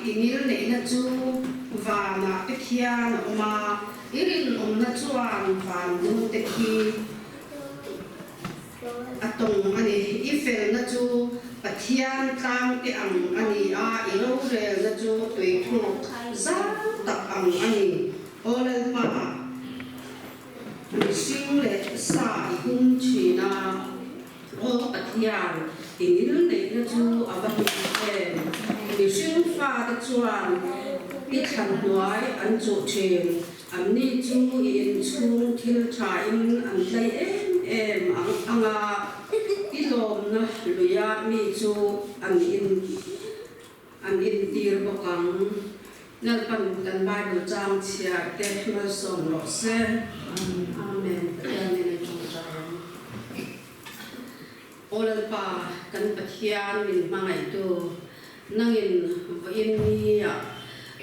inil nei na chu và na te khian oma irin na chuan van nu te khi atong ani ifel na chu pathian tang te ang ani a iro rel na chu tui thu za tak ang ani olel pa sing le sa hung chi na o pathian inil nei na chu aban em ni sing fa ta chuan i khan huai an chu chen an ni chu in chung thil tha in an hlai em anga ilom na luya mi chu an in tir bokang nal pan kan Bible chang chia te ma som lo se amen amen chung olal pa kan pathian min mangai tu nangin vain ni ya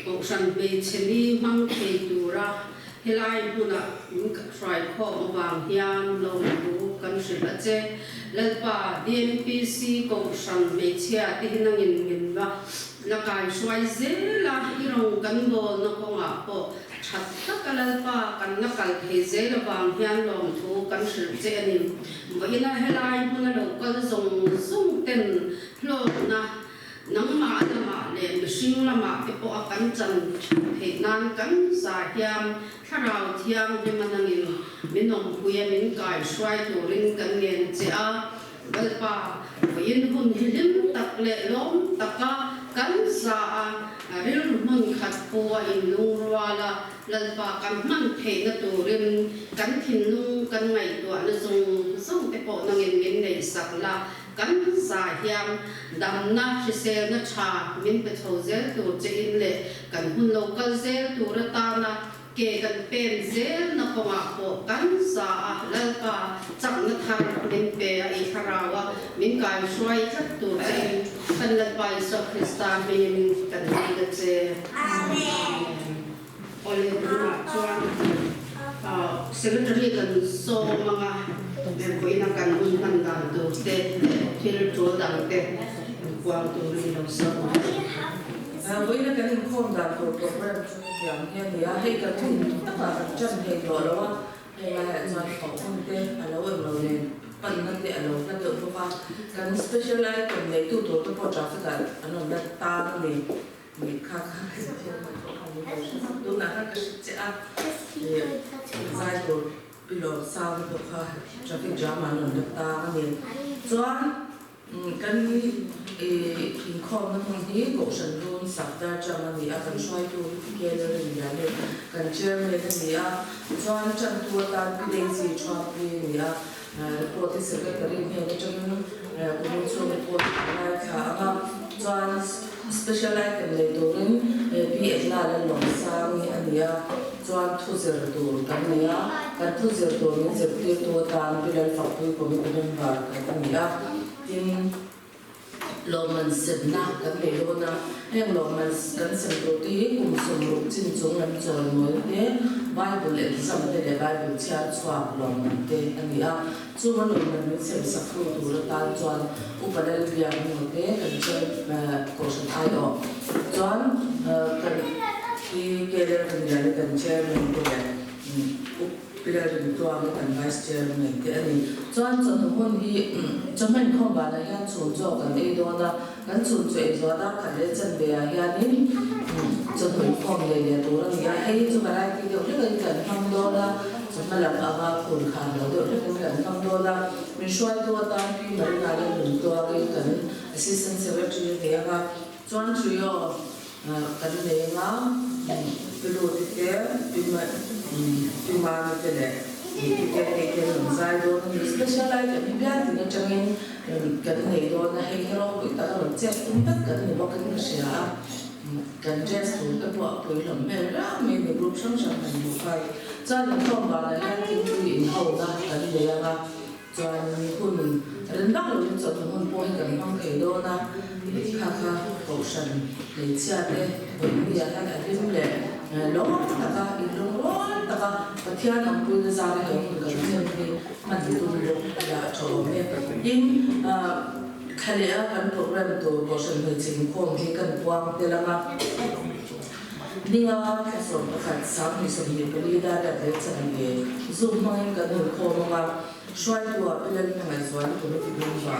ko san be cheli mang thei tu ra helai huna ka try kho wang hian lo bu kan sila che lalpa DNPC ko san be chia ti nangin min ba la kai swai zela irong kan bo na ko nga po that kalalpa kan na kal thei zela wang hian long thu kan sil che ani vaina helai huna lo kal zong ten lo na nang ma da ma le mishing la ma ke po akan chan thei nan kan sa hiam tharau thiam he manangin minong puya min kai swai to ring kan ngen che a balpa yin hun hilim tak le lom taka kan sa a ril mun khat po in lung wala lalpa kan man thei na to rim kan thin lung kan ngai to na zong te po nangin min nei sak la kan sa hiam dam na chi sel na cha min pe tho zel tu che in le kan hun local zel tu ra ta na ke kan pen zel na ko ma po kan sa lal pa chang na thar min pe a I kharawa min kai swai khat tu che kan la pa so Krista min kan ni che amen ole na chuan secretary kan so mga ko ina kan unhan dan tu te thil tu dang te kwang tu ri lo so với nó cái hình khôn là của program yang hian ya hay ka thun ta ka chan he lo lo hay là cho khẩu không te alo em lo lên pan na te alo na te ko pa kan specialize kan nei tu to to po traffic ka ano na ta ni ni kha tu na ka che a zai ko bilo sao to kha traffic jam ano na ta ni chuan kan in khom na hong hi ko san luôn sắp ra cho mà người akan xoay tu kia là người nhà này kan chơi này cái người chuan chân tua tan cái đây gì cho cái người có thể sẽ cái này này cho nên cũng cho nên có là cả chuan specialize cái này đồ nên bị là lòng sang người anh chuan thu giờ đồ cái này kan thu giờ đồ nên giờ tiêu tua tan bị lên phật tu của mình bên vào cái người tin Loman Sedna kan lelo na heng Loman kan semproti kum sumruk chin chung lam chol moi te Bible exam te le Bible chia chwa Loman te ania chu man Loman min sem sakru tu la tan chuan upanel bia mu te kan chen question ai o chuan kan ki kele kan ya le kan chairman ko le Pillar di tua kan vice chairman te ani chuan chon hon hi chaman khom ba na ya chu jo kan ei do na kan chu chu ei zo da kan le chan be ya ni chon hoi khom le le tu ra ya hei chu ba lai ti do le kan ham do la chon la ba ba kun khan lo do le kan ham do la min shwai do ta pi ma na le mun to ai kan assistant secretary te ya chuan chu yo kan le nga pelo te pi ma te le cái lượng dài đó nó specialize cái biết thì nó cho nên cái này đó nó hay hero người ta nó chết cũng tất cả những cái nó sẽ cái dress của cái bộ tuổi làm mẹ ra mình group sống sống thành một vài cho nên không bảo là cái thì hậu ra cái này là cho hun đến đó rồi cho thằng hun bôi cái nó cái đó na khá khá cầu sân để chia để bởi vì là cái phim lệ lo ta ka ilong lo ta ka pathian ang pui na zare ho ka chen ni man tu lo ya cho me in Halea kan program tu bosan macam kong ni kan buang dalam Ninga kasom pakat sam ni sabi puli dada dai change zoom main kan kong nga shwai tua pelan ngai zwan tu ni bung ba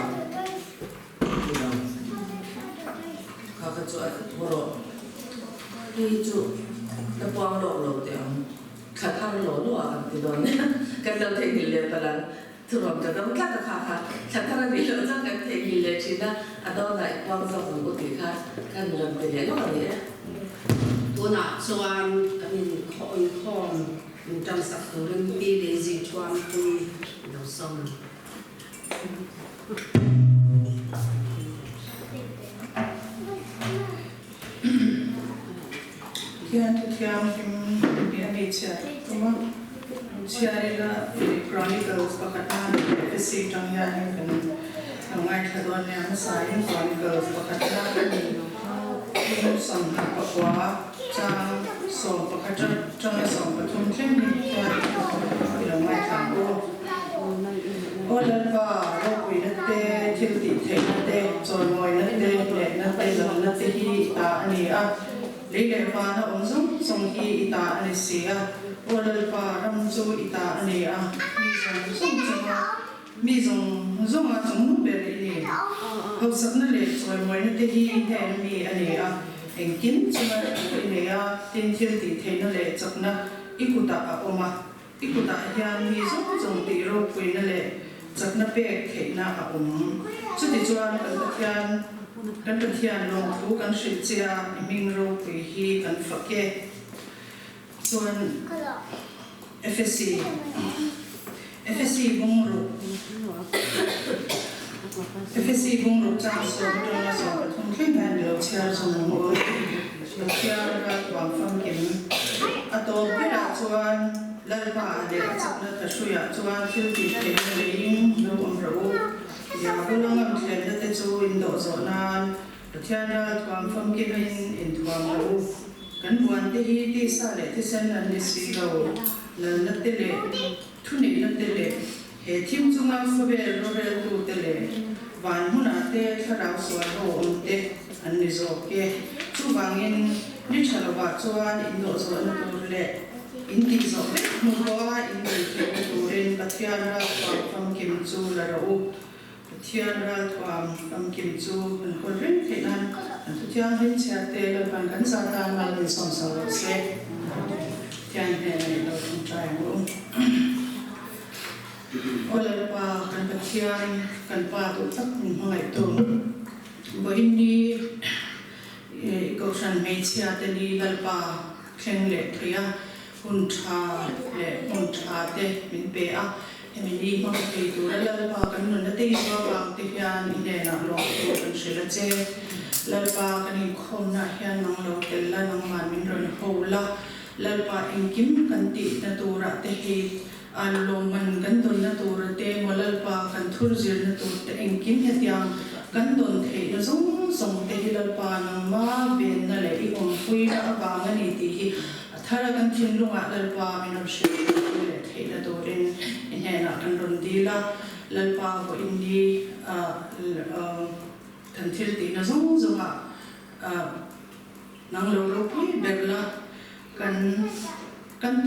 ka chu a boro hi chu ta buang lo tiang kha kha lo a ti don kan lo thei ni le palan Turun ke dalam kita kakak, sekarang di dalam kan tinggi le Cina, ada naik kuang sama bukti kan dalam kerja lo ni. Tu nak soal kami kon macam satu ringi lezi cuan pun dosong. Kian dia media, cuma Syarilah Chronicles pakatan FSC Changyang kan ngai thadon yang sain Chronicles pakatan kan som pakwa chang som pakatan chang som patum chen ni kan ngai thago ola ba ro wi na te thil ti the na te choi moi na te le na pai lo na te hi ta ani a le le ba na ong som hi ta ani sia Oleh para ramzu ita ane a mizong zonga zong beri ni kau sakna le soy moi na tehi ten mi ane a engkin cuma ane a ten thil ti thena le chakna ikuta a oma ikuta hian mi zong ti ro pui na le chakna pe theina a chuti chuan kan pathian long thu kan hri chia ming ro pui hi kan fake Tuan FSC bungru cang so betul lah so betul kan lo ciar semua lo ciar kan wang fam kim atau bila tuan lalpa ada cakap tersuya tuan filti kemudian lo umru ya pulang ambil data tuan do zonan tiada tuan fam kim in tuan lo kan buan te hi ti sa le ti san an ni si lo la na te le thu ni na te le he thim chu nga fo be ro re tu te le van hu na te thara so ro on te an ni zo ke chu bangin ni thara ba chuan in do zo na tu le in ti zo be mu ba in ni ke tu ren pathian ra fam kim chu la ro Tiang ral tuam kam kim chu kan ko rin thenan an tiang rin cha te lo kan sa ta mal ni som sa lo se tiang he lo tum chai mo ola pa kan tiang kan pa tu tak ni mai tu bo indi ko san me cha te ni dal pa khen le thia hun tha te min pe a Emily mang kay tu lalpa kan nun natin yung bang tiyan ine na lo kan sila che lalpa kan ikhom na yan ng lo tela ng mamin ron hola lalpa ingkim kan ti na tura tehi alo man kan don na tura te malalpa kan thurzir na tura te ingkim hetyang kan don te na zong tehi lalpa ng ma ben na le ikong pui na abangan iti thara kan tinlunga lalpa minam sila te na turin Hena kan rondila lalpa ko indi kan thilti na zong nang lo pi berla kan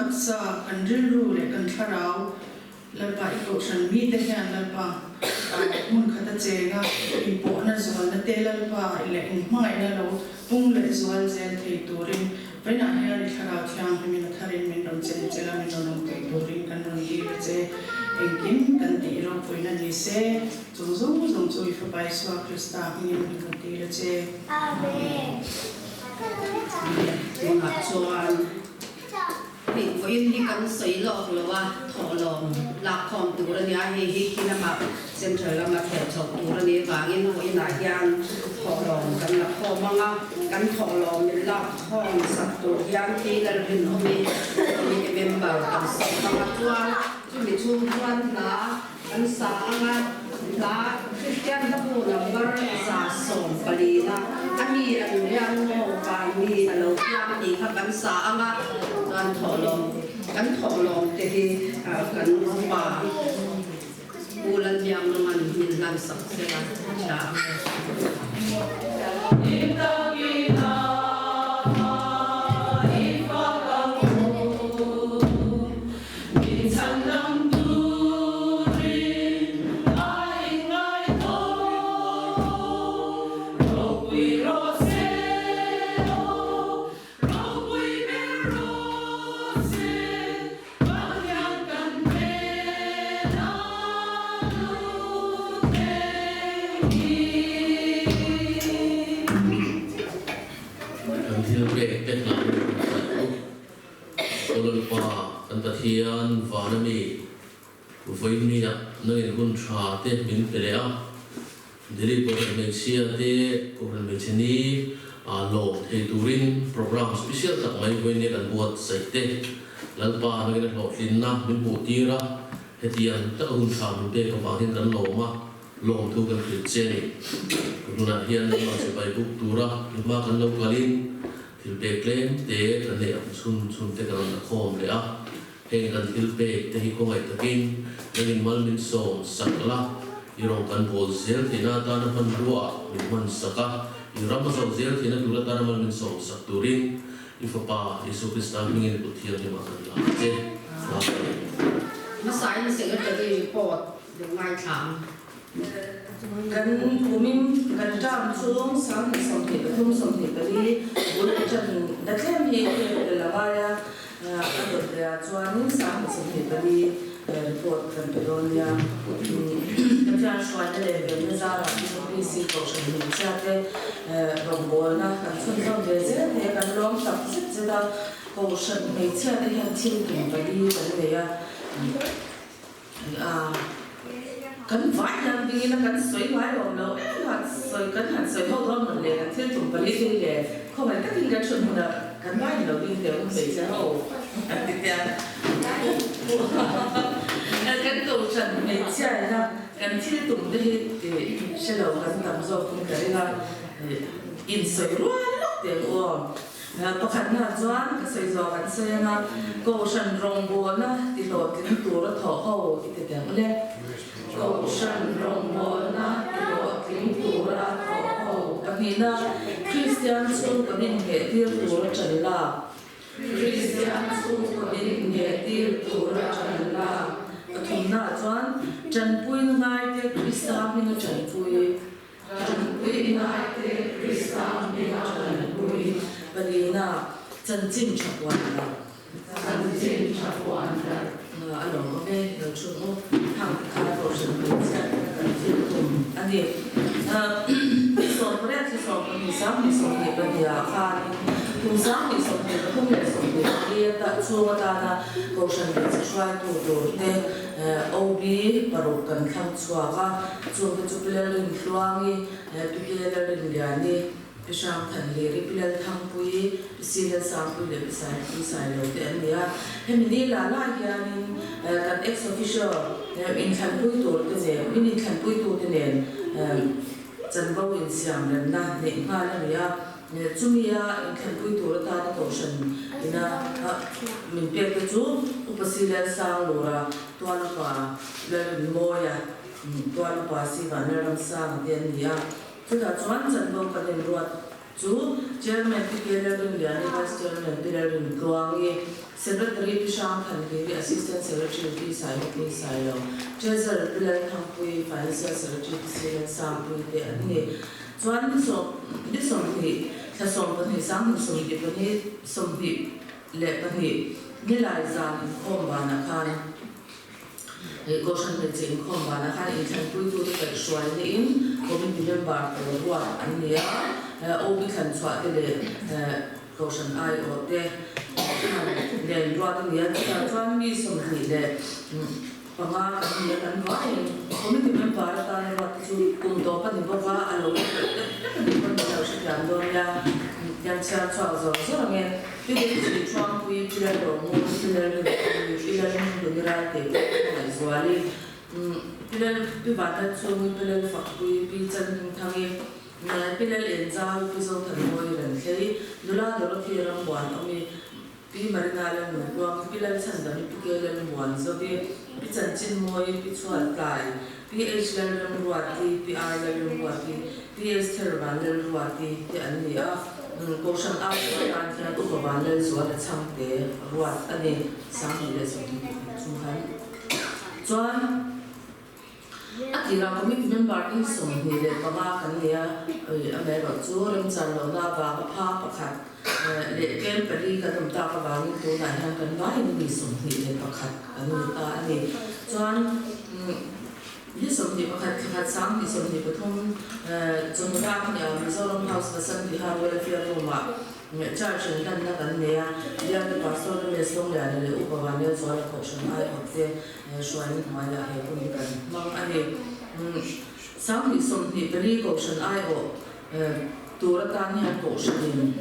taksa kan rilru le kan tharau lalpa iko san mi te hian lalpa mun khata chenga impo na zol na te lalpa ile in mai na lo pung le zol zel thei turin Pena hian tharau thiang min tharin min rom chela min rom kai turin kan ron di che engkim kan ti ro poina ni se zong chui fa pai swa krista min kan ti che amen ma chuan ni ko in ni kan sei lok lo wa tho lom lak khom tu ra nia hi kina ma central la ma the chok tu ra ni wangin ho ina hian tho lom kan la kho manga kan tho lom ni lak khom sak tu hian ti la rin ho mi ke member kan sa ma chuan chu mi chu chuan la kan sa anga la Christian na bu number sa som palina ani an yang mo pa mi alo yang ni kha kan sa anga kan tho lom te hi kan pa bulan yang naman minlan sa sila siya. Hiền và nó bị với mình ạ nơi quân trà tết mình về đấy để đi qua bên Malaysia tết qua bên Malaysia lộ thầy turin program special tại mấy bên này cần buat sai tết lần ba nó cái lộ tin na mình buat tira hết tiền tất cả quân trà mình về các bạn hiện cần lộ mà lộ thu cần phải chơi cũng là hiện nó sẽ phải book tura nhưng mà cần lâu kalin thì về claim tết là để sun tết cần là khom đấy heng kan tilpe te hi ko ngai takin nangin mal min som sakla irong kan bol zel tina ta na pan ruwa min man saka iram so zel tina dula ta na mal min som sak turin ifapa Yesu Krista mingin puthian ni ma kan la te Masai ni sẽ có cái report được ngoài thảm. Kan kumin kan jam chung sang som the thum som the bali bul chan da tlem hi ke la baya adot ya chuanin sang som the bali report kan pedonia kan jan shwa de le za ra PC ko shan ni cha te rongbo na kan chun som de ze te kan long tak sit ze da ko shan me cha de han tin kin bali kan le ya kan vai yang dingin kan soi vai om lo kan soi kan han soi thâu thâu mình le kan thil tum pali thil le ko mai tak tin kan chun huna kan vai lo ding le um be cha ho kan ti ya kan ko chan me cha na kan thil tum de hi she lo kan tam zo tum ka ina in soi ru lo te o pakhat na chuan ka soi zo kan soi na ko shan rong bo na ti lo tin tu ra tho ho ti te te le ko shan rong bo na ti lo tin tu ra tho ho ka ni na Christian school ka din ge ti tu ra chan la Christian school ka din ge ti tu ra chan la ka thum na chuan chan pui ngai te Krista mi na chan pui ngai te Krista mi na chan pui Balina chân chim chặt hoàn là chân chim chặt hoàn là anh nói ok rồi chúng nó hàng khai phổ sự mình sẽ cần chim cùng anh đi số cái đấy thì số mình sáng thì số thì bây giờ khai cùng sáng thì số thì không phải số thì kia ta chua ta là câu chuyện để xoay tu để OB baru kan kham chua ka chua cái chụp lên lên luangi tụi lên lên gani Pisang than le ripilal thang pui pisila sang pui le pisai lo te ania hemini la la hianin kan ex official in khan pui tur te ne in khan pui tu te ne chan bo in siam len na ne nga la nia chumia in khan pui tur ta ta ko shan ina min pe te chu upasila sang lo ra tuan pa le moya tuan pa si van ram sang te nia Chúng ta chọn chân bông cái đèn ruột chú chairman thì kia là đừng liền vice chairman thì là đừng quăng secretary thì sang thành cái assistant secretary thì sai lo treasurer thì là thằng quỳ financial secretary thì là sang quỳ để anh nghe chọn đi xong thì ta xong cái này sang thì xong thì cái này xong thì lệ cái này như là rằng không bàn là khai ko shan me chen khom ba na khan in than pui tu te kai shwai le in ko min bilen bar to ruwa an nia o bi khan chwa te le ko shan ai o te le ruwa te nia ta chuan mi som ni le panga kan nia kan wa ko min bilen bar ta ne wa chu kum to pa ni ba wa a lo ni ko ta shi dan do ya yang cha chwa zo zo nge pi de chi chuan pui pi le ro mo pi le ni ra te Zuali, pilal pivada chung pilal fakui pijan thangi, pilal enjal piso thanoi ran thei, dula dolo thiram wan ami pi marinalan nuam pilal chandani pikelen wan so bi Pijan chin moi pichuan kai PH level ruati PR level ruati PS therban level ruati ti ania koshan a kan thia tu ban le zo da chamte ruat ani sang le so chunghan chuan akira commitment party som ni le pama kan nia ame ro chu ram chan lo na ba pha pakhat le ken pari ka dum ta ka ba ni tu na han kan ba ni som ni le pakhat anu ta ani chuan ni som ni pakhat khat sang ni som ni pathum chung ra ni a Mizoram House ka san bihar welfare room a charge kan na kan nia dia the pastor le song le le upawan le zo la khoshon ai hote shwai ni ma ya he kun kan mang ani sang ni som ni pari ko shan ai o tura ta ni ha ko shin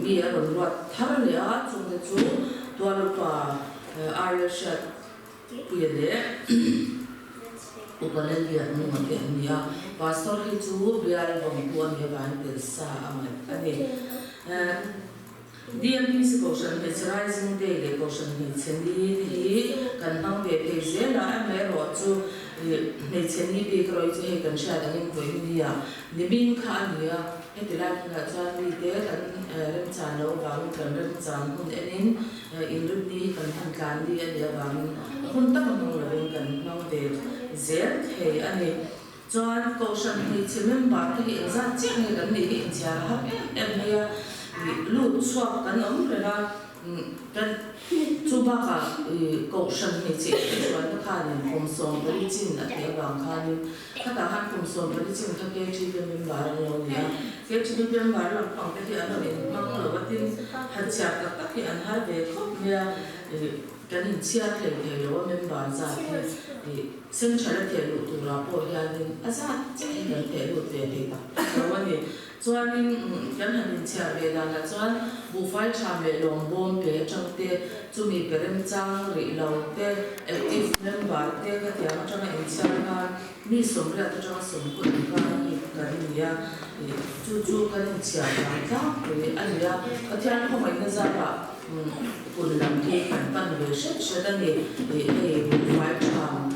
mi a ron wat thar le a chung de chu to lo pa Irish pu ye le upanen dia nu ma ke nia pastor hi chu biar bom tu an ye ban te sa ama ani DMPC Goshen is rising daily Goshen needs and he can now be a zela and mero to needs and he be growing to can share in India. The being Kania, and the like that we did and Remchano, Bang, and Remchan, in Rudni, and Kandi, and the Bang, Huntaman, and now they Zed, hey, and John Goshen needs a member to be exactly and the India, and here. Lu swap kan umbrella kan chuba ka Goshen ni che chuan ka ni komsom bari chin na te bang kha ni khata han komsom bari chin ka ke chi be member lo ya ke chi be member lo pang te an lo mang lo watin han cha ka ki an ha ve khop ya kan in chia the lo member za ke sen chara te lu tu ra po ya ni asa chi kan te lu te ta lo ni chuan kan han chia ve la la chuan bu fai tham le long bom pe chang te chumi perem chang ri lo te active member te ka tiang chang in chia na mi som la ta chang som ku ka ni ka ni ya chu kan chia ka ri an ya ka tiang ko mai na za ba kun lam ke kan pan ve she da ni bu fai tham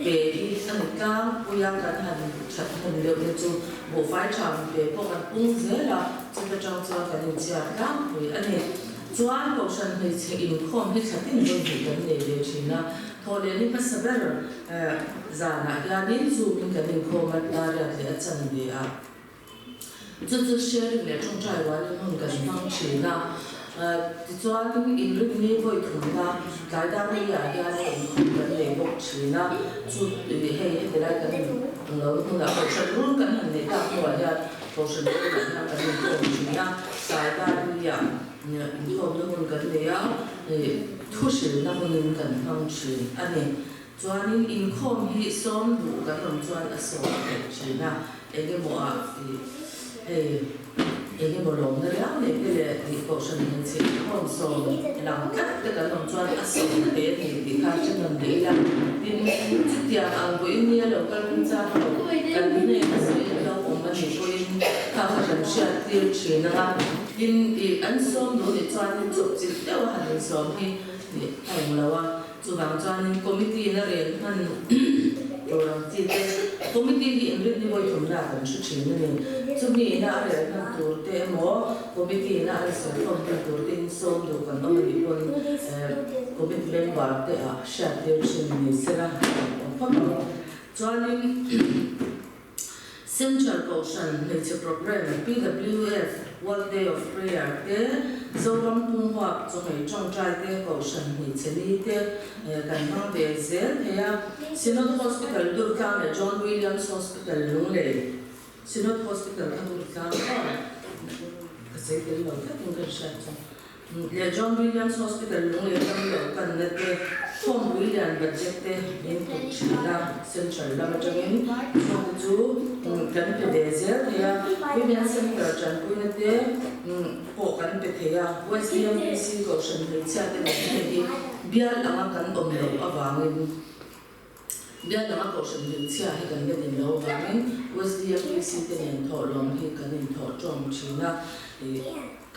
pe hi an ka pu ya kan han chat han le le chu bu fai tham pe po kan pung zela chu ta chang chu kan ni chia ka ri an ni chuan Goshen ni che in khom hi chatin lo hi kan le le china thole ni pa saber za na ya ni chu min kan ni khom ta ra le chan de a chu sharing le chung chai wa le hun kan mang china chuan in lu ni voi thum na kai da ni ya ya le kan le bok china chu he he la kan lo hun da Goshen ru kan han ne ta ko ya Goshen ru kan na kan ni khom china kai da ni ya in khom lo hun kan le ya thu shi na hun kan mang chi ani chuan in khom hi som du kan rom chuan a so china ege mo a ege mo long na ya le le Goshen ni che khom so lam kat te kan rom chuan a so te ni ka chen nam de la tin tia ang bo in ya lo kan cha kan ni ne se lo om ma ni ko in ka kan sha ti china in an som no de chuan ni chop chi te wa han som hi ni ai lo wa chu bang chuan committee na re han program ti te committee hi in ni voi thum na kan chu chin ni chu mi na re han tur te mo committee na re so thom tur tin som do kan om ni kon committee member te a sha te chin ni sera pham chuan Central Goshen Nature Program PWF One Day of Prayer te Zoram Punghwa Chongai Chongchai te Goshen Nature ni te kan mang be zel te ya Synod Hospital Durga le John Williams Hospital Lungle Synod Hospital ka Durga ka se te lo ka tung ka sha le John Williams Hospital Lungle ka lo kan ne te Tom William budget te in to china Central la ma changin chu kan pe de zel ya Women Center chan pu ne te po kan pe the ya West DMPC Goshen ni cha te ni bial ama kan om lo awangin bial ama Goshen ni cha he kan ne lo awangin West DMPC te nen tho long he kan in tho chom china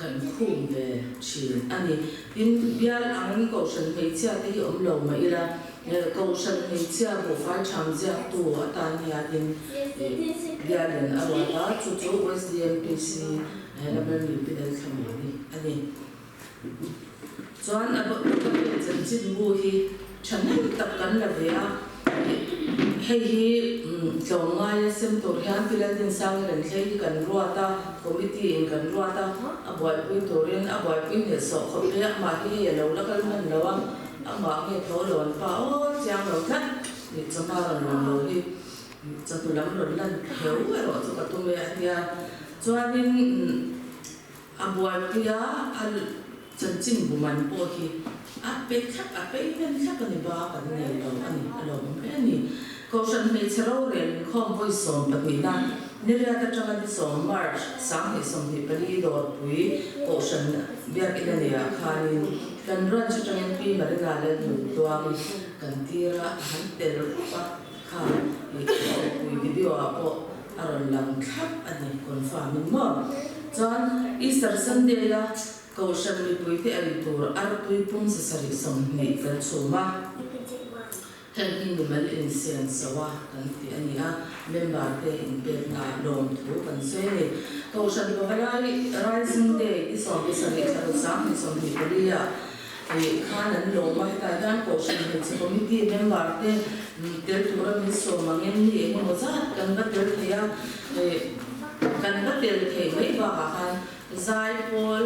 kan khum ve chin ani in bial ang Goshen ni cha te hi om lo ma ira câu sân thì chia bộ phải tham gia tù ở tại nhà đình gia đình ở ngoài đó chú SDMPC là bên mình bị đánh khăm này anh em cho anh ở bên dân chính bùi thì chẳng hạn tập cận là về hay trong ngày xem tổ hiện bây giờ đến sáng lên hay cần rùa ta committee cần rùa ta abuai pui torin abuai pui ne so khop le ma hi lo la kal man lo ama nge tho lon pa o chang lo khat ni chama lo hi cha tu lam lo lan heu ro chu ka tu me atia chuanin abuai pia al chân chính của mình po hi apet khap apet pen khap ani ba kan ne lo ani lo ani câu chuyện này sẽ rồi lên không voi sống bật mì na nếu là các trong cái sống March sáng thì sống thì bali đột bụi câu chuyện việc cái này à khai cần run cho trong cái pin mà đến là lên một tua mình cần tia ra hắn tiền rồi bắt khai bụi video à bộ ở làm khắp anh ấy còn phải mình mở cho Easter Sunday là câu chuyện mình bụi thì anh tôi ở bụi pun sẽ sari sống này cần số mà Hẹn hình của mình in sen sawa kan ti ania member te in pe na dom thu kan se ni ko shan ko halai rising day is on the sunday ka sam is on the dia e khanan lo ma ta dan ko shan ni se committee member te tel tura mi so mangen ni e mo za kan ba tel thea e kan ba tel thei mai ba ka khan zai pol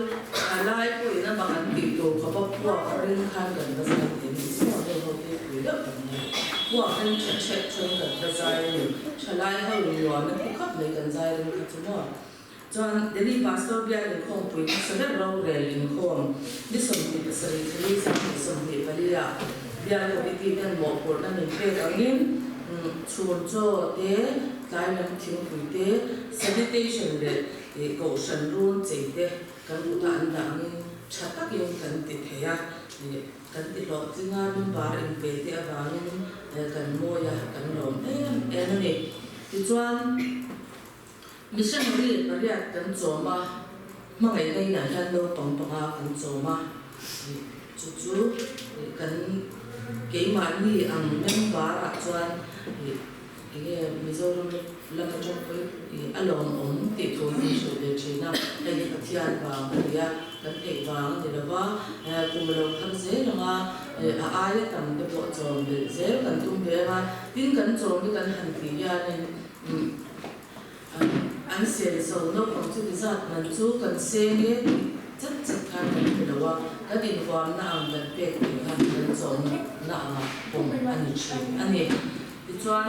alai ko ina ba kan ti to ko ba ko rin khan kan ba sa ti ni so de ho te ku daว่าเป็นเช็คชนกับกระจายอยู่ชลายเขาอยู่ว่ามันก็เลยกระจายเลยก็จะว่าจนเดี๋ยวนี้พาสต้าเบียร์ลิงคงปุยสำหรับเราเรียนลิงคงดิสมติภาษาที่นี่สังคมสมติภาริยาเบียร์ก็วิธีการบอกคนนั้นเป็นเพื่อนกันชวนโจ้เต้กายนั้นทิ้งปุยเต้เซนิเทชันเด็กก็ฉันรู้ใจเต้กันอุตส่าห์ดังนี้ชัดตะกี้กันติดเหยกันติดหลอดที่งานมันบาร์อินเปเตียบางนี้กันโมยกันหลอมนี่ที่จวนมิชชั่นนี้เราเรียกกันโจมาเมื่อไงในนั้นกันเราต้องกันโจมาจู่ๆกันเกี่ยมันนี่อันนั้นบาร์จวนมิโซรุแล้วก็จงไปอารมณ์ติดตัวที่สุดเลยนะไอ้ที่พัทยาบางเนี่ยกันเอกบางเดี๋ยวว่ากุมลงทั้งเซลมาอายะกันจะปวดจอมเซลกันตุ้มเบมาดิ้นกันจอมกันหันตียาเนี่ยอันเสียส่วนนกของชุดที่สัตว์มันสู้กันเซเนี่ยจัดการกันเดี๋ยวว่าก็ดิ้นความน่าอันกันเป๊กกันกันจอมน่าปงอันนี้ชิอันนี้ที่จวน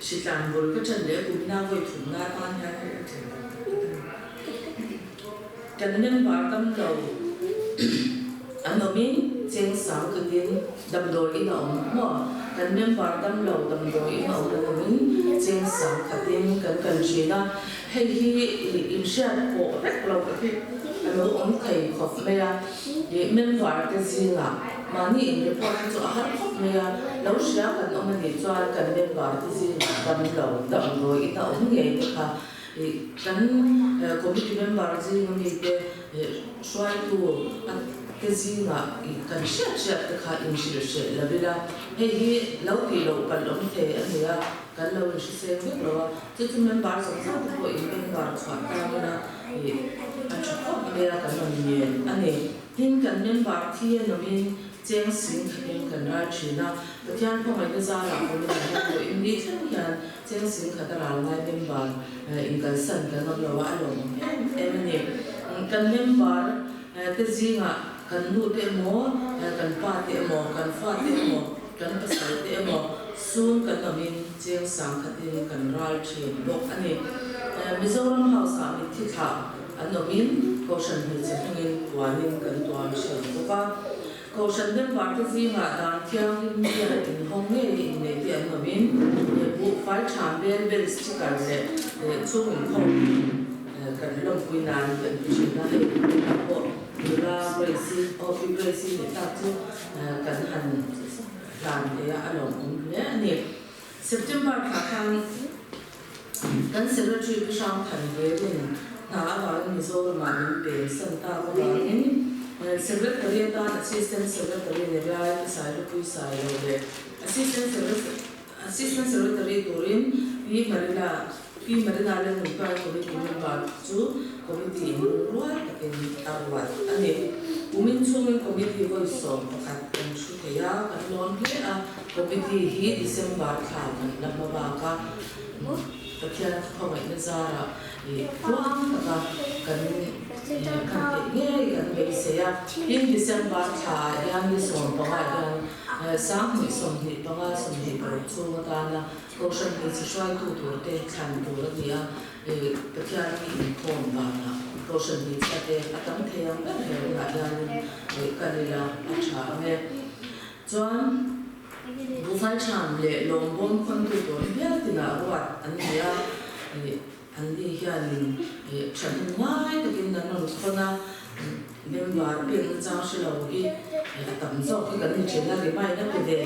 สิจานบนก็จะเลี้ยงน่าไว้ถุงหน้าบ้านให้กันเนื่องว่าตั้งเราอันนี้เจงสาวคือดินดำโดยเราเนาะกันเนื่องว่าตั้งเราดำโดยเราอันนี้เจงสาวคือดินกันชีนะให้ที่อินเชียโกเล็กเราก็ที่อันนี้องค์ไทยขอบเมียเมื่อว่าก็จริงอ่ะมานี่เดี๋ยวพอจะอาหารขอบเมียแล้วเสียกันเอามาดีจวนกันเมื่อว่าที่จริงดำเราดำโดยเราองค์ใหญ่ก็ค่ะกันคอมมิชชั่นเมื่อว่าจริงมันมีแต่ช่วยตัวก็จริงอ่ะกันเชื่อก็ค่ะอินเชื่อแล้วเวลาให้เราที่เราปั่นเราไม่เทอันนี้กันเราอินเชื่อเราจะทำมันบาร์สองสามตัวอินเป็นบาร์สามตัวนะอันชุดก็เรียกกันมันเย็นอันนี้ทิ้งกันเป็นบาร์ที่เรามีเจ้าสิ่งที่กันได้ชีนะแต่ที่อันพวกมันก็จะหลับคนละตัวอินดี้ที่ยันเจ้าสิ่งที่เราได้เป็นบาร์อินกันสั่นกันเราว่าอารมณ์นี่กันเป็นบาร์ที่จริงอ่ะกันดูเตะโมกันฟาเตะโมกันฟาเตะโมกันภาษาเตะโมส่วนกันเรามีเจ้าสังคติกันรัลชีโลกอันนี้มิโซรัมเฮาส์มีที่ข่าวอันนั้นก็ฉันเห็นสิ่งนี้วันนี้กันตัวมิเชลตัวก็ฉันเป็นบาร์ที่มาดานเที่ยวที่มีอะไรinห้องนี้ในที่อันนั้นบุกไฟฉายเบลสที่กันเลยช่วงห้องกันลงคุยนานกันพิชิตนะก็เวลาเบรซีออฟิเบรซีเนี่ยตัดทุกกันหันลานเดียอารมณ์เนี่ยนี่September ค่ะทางกันเสร็จแล้วช่วยพี่ชาวทันเวริน Nā Mizoram Pe Santa Kovangin, Secretary Assistant Secretary Nerai Sailu Puisai, Assistant Secretary Turin, P. Marina Nukai Committee Bartu, Committee in Ruat again Awat, and Women Swimming Committee voice of and Shukaya, and non player committee he December Kam, Lamabaka, the Kian Comet Nazara, Kuang, can be say in December, young is on Bagan, some is on the Bagas on the Pertuna, Ocean is trying to take time to the Kian in Tombana. Ocean is at the Atamteam, Kalila, Achame. John Bufai Cham, Lombon Conductor, Yatina, what, and here, and the Yanin, Chanai, the Kinda member being Zanshilagi, Tamzo, Ganich, reminder of the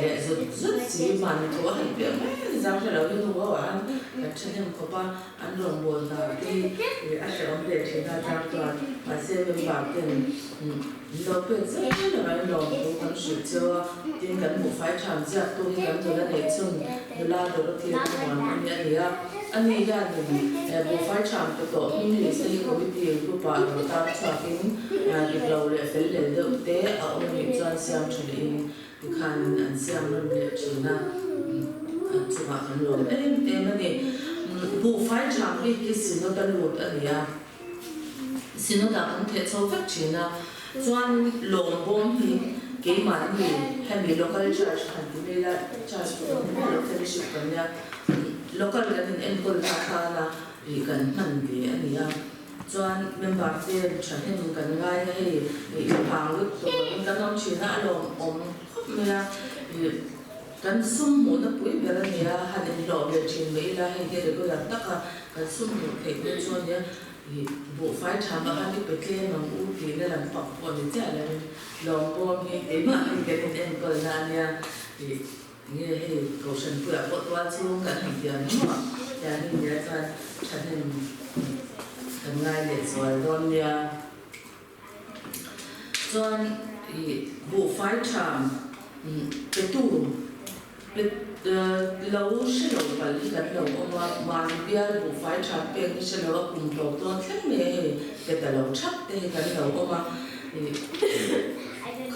Zutzi man to one, Zanshilagi, and Chanim Copa, and Lombon, the Asher of the China, my 7 bargain. Lopez, and long shoot so didn't move 5 times yet to him to the next soon. The ladder of the one, and the Yadin, 5 times to go. He is the committee group without tracking, and the glory fell there are only John in the Canon and Sam China to Martin Road. And Emily, who 5 times is not a road earlier. Sinoda Pets of China. John Lombon, gay money, heavy local church, and the church for the fellowship from there. Local Latin and Golakana, you can Monday and young. John member there, Chatham can lie a pound, so Ganon China on can some more the Puya had in law, the Chimela, and get a good attacker, and soon you take the Sonia. Bộ phái tham gia cái bệ kê mà u thì nên làm phật của mình chắc là lòng bom cái mà cái em còn là nha thì nghe hay cầu sinh vừa bộ toán xuống cả hành tiền đúng không? Nhà mình nhớ ra thành thành ngay để rồi don nha. Cho thì bộ phái tham cái tu lâu sẽ lâu và lý gần lâu mà bây giờ bộ phái tham bên cái sẽ lâu cùng đầu tuần thế này cái tờ lâu chắc thế gần lâu mà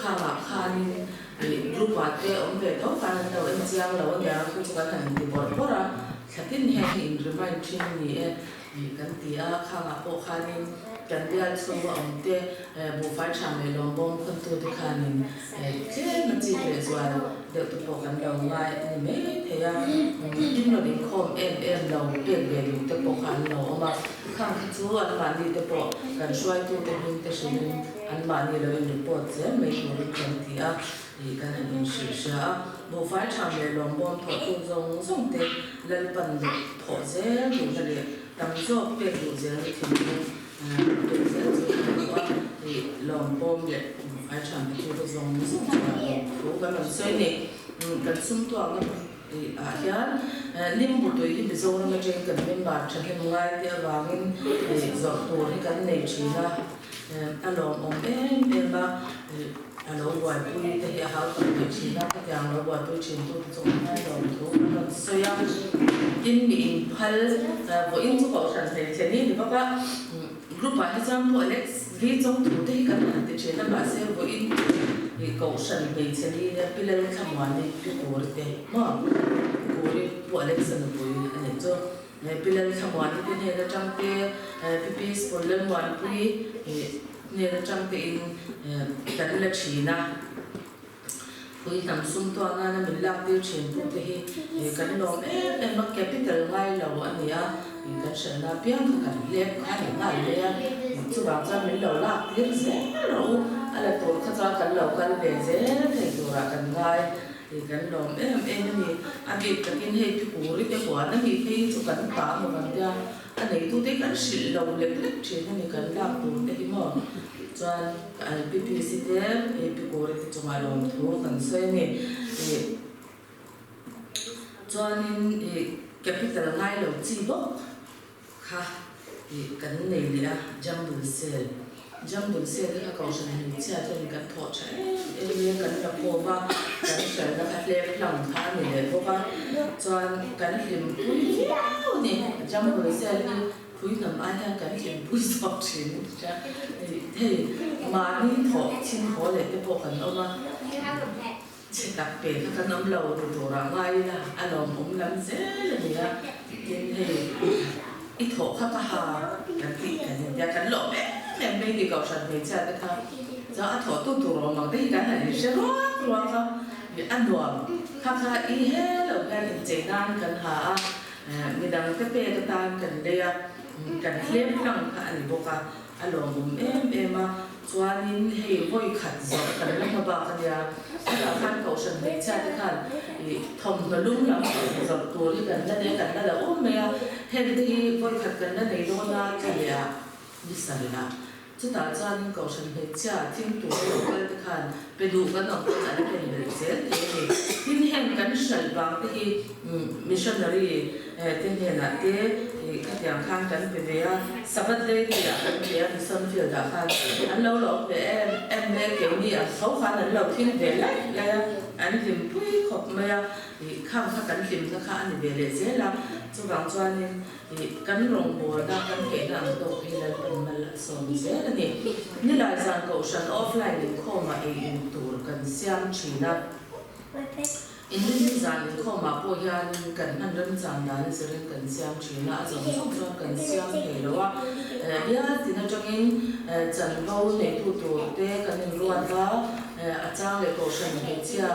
khá là khan group bạn cái ông về đó khan lâu anh giang lâu nhà cũng có thành thì bỏ ra chắc tin hay hình remind training này cái tí khá là bộ khanกันเดียร์ส่งว่าองค์เต้บุฟฟ์ชามลงบงคนตัวที่ขานินเจ้ามันจีเลยส่วนเดี๋ยวตัวพวกกันเราไล่ไม่เทียมยิ่งเราดิ้นคอมเราเปลี่ยนเบลูตัวพวกกันเราเอามาข้างที่อันมาดีตัวพวกกันช่วยตัวเด็กตัวชินอันมาดีเราเป็นปวดเสียไม่ถูกกันที่กันให้มันสื่อสารบุฟฟ์ชามลงบงถอดตัวส่งเต้เล่นปันถอดเสียดูทะเลตั้งโซ่เปลี่ยนดูเสียที่lòng bom để ai chẳng bị chịu được dòng nước sông phố cái lần xoay này cần xung toàn thì hiện lim một tuổi thì bây giờ nó trên cần bên bạc chẳng hiện ngay thì vàng để dọn tổ thì cái này chỉ là anh lòng ông em mà anh lâu qua tôi thì háo tập để chỉ là cái dạng lâu qua tôi chỉ tôi dùng hai dòng phố lần xoay in bị phal với in số bảo sản này thế này thì các bạn group by example Alex lý trong thủ thế cái này thì chuyện là bà sẽ với thì cậu sẵn bị sẽ đi pillar tham quan đi cái cổ đấy mà cổ đấy của Alex là của anh ấy cho pillar tham quan đi bên này là trong cái PP spoiler one quy này là trong cái cái là chỉ na quy nằm xung quanh là mình làm tiêu chuẩn của thì cái đó em mắc capital ngay là anh ấy cái sự là biết cái lệ khai ngày lệ chú bảo cho mình đầu lạc tiếng dễ rồi là tôi khá cho cái đầu cái bề dễ thì tôi là cái ngay thì cái đó em thì anh biết cái kinh hệ cái cũ cái quả nó bị khi chú cái phá một vấn đề anh ấy tôi thấy cái sự đầu lệ rất chuyện này cái lạc tôi cái mà cho cái PPC đấy cái cũ cái chúng ta làm thôi cần xoay này cho nên capital ngay đầu chi bốc ha kan nei le jambul sel ka ko san ni cha ton kan tho cha e kan la ko ba kan sel na ka le plang kha ni le ko ba chuan kan hlim pui ni jambul sel ni pui nam ai ha kan hlim pui sok chin cha thei ma ni tho chin ho le te po kan oma chỉ đặc biệt các nấm lầu từ tổ ra ngay là anh làm cũng lắm dễ là gì đó nên thì ít thổ khác hà cái gì cái gì ra cái lỗ bé em bây thì cậu sản về cha đấy không do thổ tu tổ rồi mà cái này sẽ rót không vì ăn đồ khác ý hết là cái gì chế đan cần hà mình đang cái bê cái tan cần đây cần phép năng anh bộ cả anh làm cũng em mà cho nên hay vui khát gió cần lắm mà bà cái gì là khăn cậu sản về cha đấy không thông cái lúng lắm rồi tuổi gần đây là ôm mẹ hết đi vui khát gần đây đó là cái gì đi sao là chúng ta cho nên cậu sản về cha thiên tuổi cái khôngไปดูกันหน่อยก็จะได้เป็นเรื่องเสร็จที่นี่เห็นกันใส่บางที่มิชชันนารีที่เห็นนะที่ขัดแย้งข้างกันเป็นเรื่องสัปดาห์ที่อยากเป็นเรื่องมิชชันฟิลด์ข้างอันเราหลอกเอ็มเล็กเกี่ยวนี่เขาข้างนั้นเราที่เวลาแล้วอันนี้ถึงผู้ขบมาข้างกันถึงนะคะอันนี้เวลาเสร็จแล้วจุดบางส่วนนี่กันลงบัวได้กันเกี่ยวกับตัวที่เราเป็นมันสอนเสร็จแล้วนี่หลายอย่างก็ฉันออฟไลน์เข้ามาเองตัวกันเสียงชีนับอินเดียจานเข้ามาพยานกันนั่นเรื่องจานนั้นจะเรื่องกันเสียงชีนับจะส่งส่งกันเสียงเหรอว่าญาตินั่นจังอินจันเขาในตัวเด็กกันในรัวว่าอาจารย์เลยก็ฉันเห็นเชีย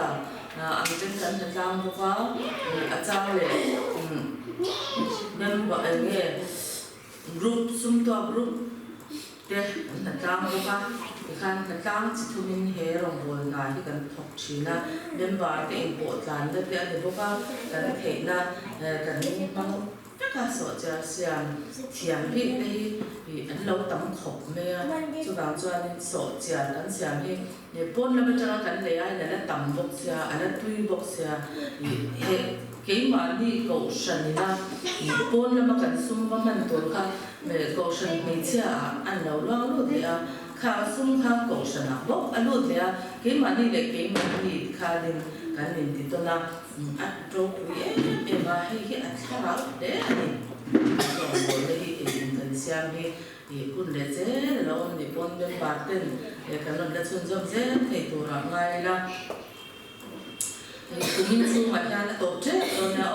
อันเป็นกันจางพวกเขาอาจารย์เลยนั่นว่าเนี่ยรูปสุ่มตัวรูปเด็กนั่นจางพวกเขาkan katang chitumin he rong bol na hi kan thok china member te import lan da te ade boka kan theina kan mang ka so cha siam thiam hi te hi an lo tam khop me chu bang chuan so cha kan siam hi ne pon la ba kan le ai la tam bok sia ala tui bok sia he ke ma ni ko shanina pon la ma kan sum ba man tor kha me ko shan me cha an lo lo lo de aข้าซุ่มข้าโกชนะบอกอรุณเลยเกี่ยมันนี่เลยเกี่ยมันนี่ข้าเดินการเดินติดตัวน่ะอัดโจกุยมาให้อัดข้าวเด้อนี่ก็บอกเลยเองกันเสียงให้คุณเด็กเจ้เราเนี่ยปนเป็นบาดเจ็บกันนั่นเด็กส่วนจอมเจ้ให้ตัวร่างกายละคุณยิ่งสู้มาทางตกเจ้ตัวน่ะ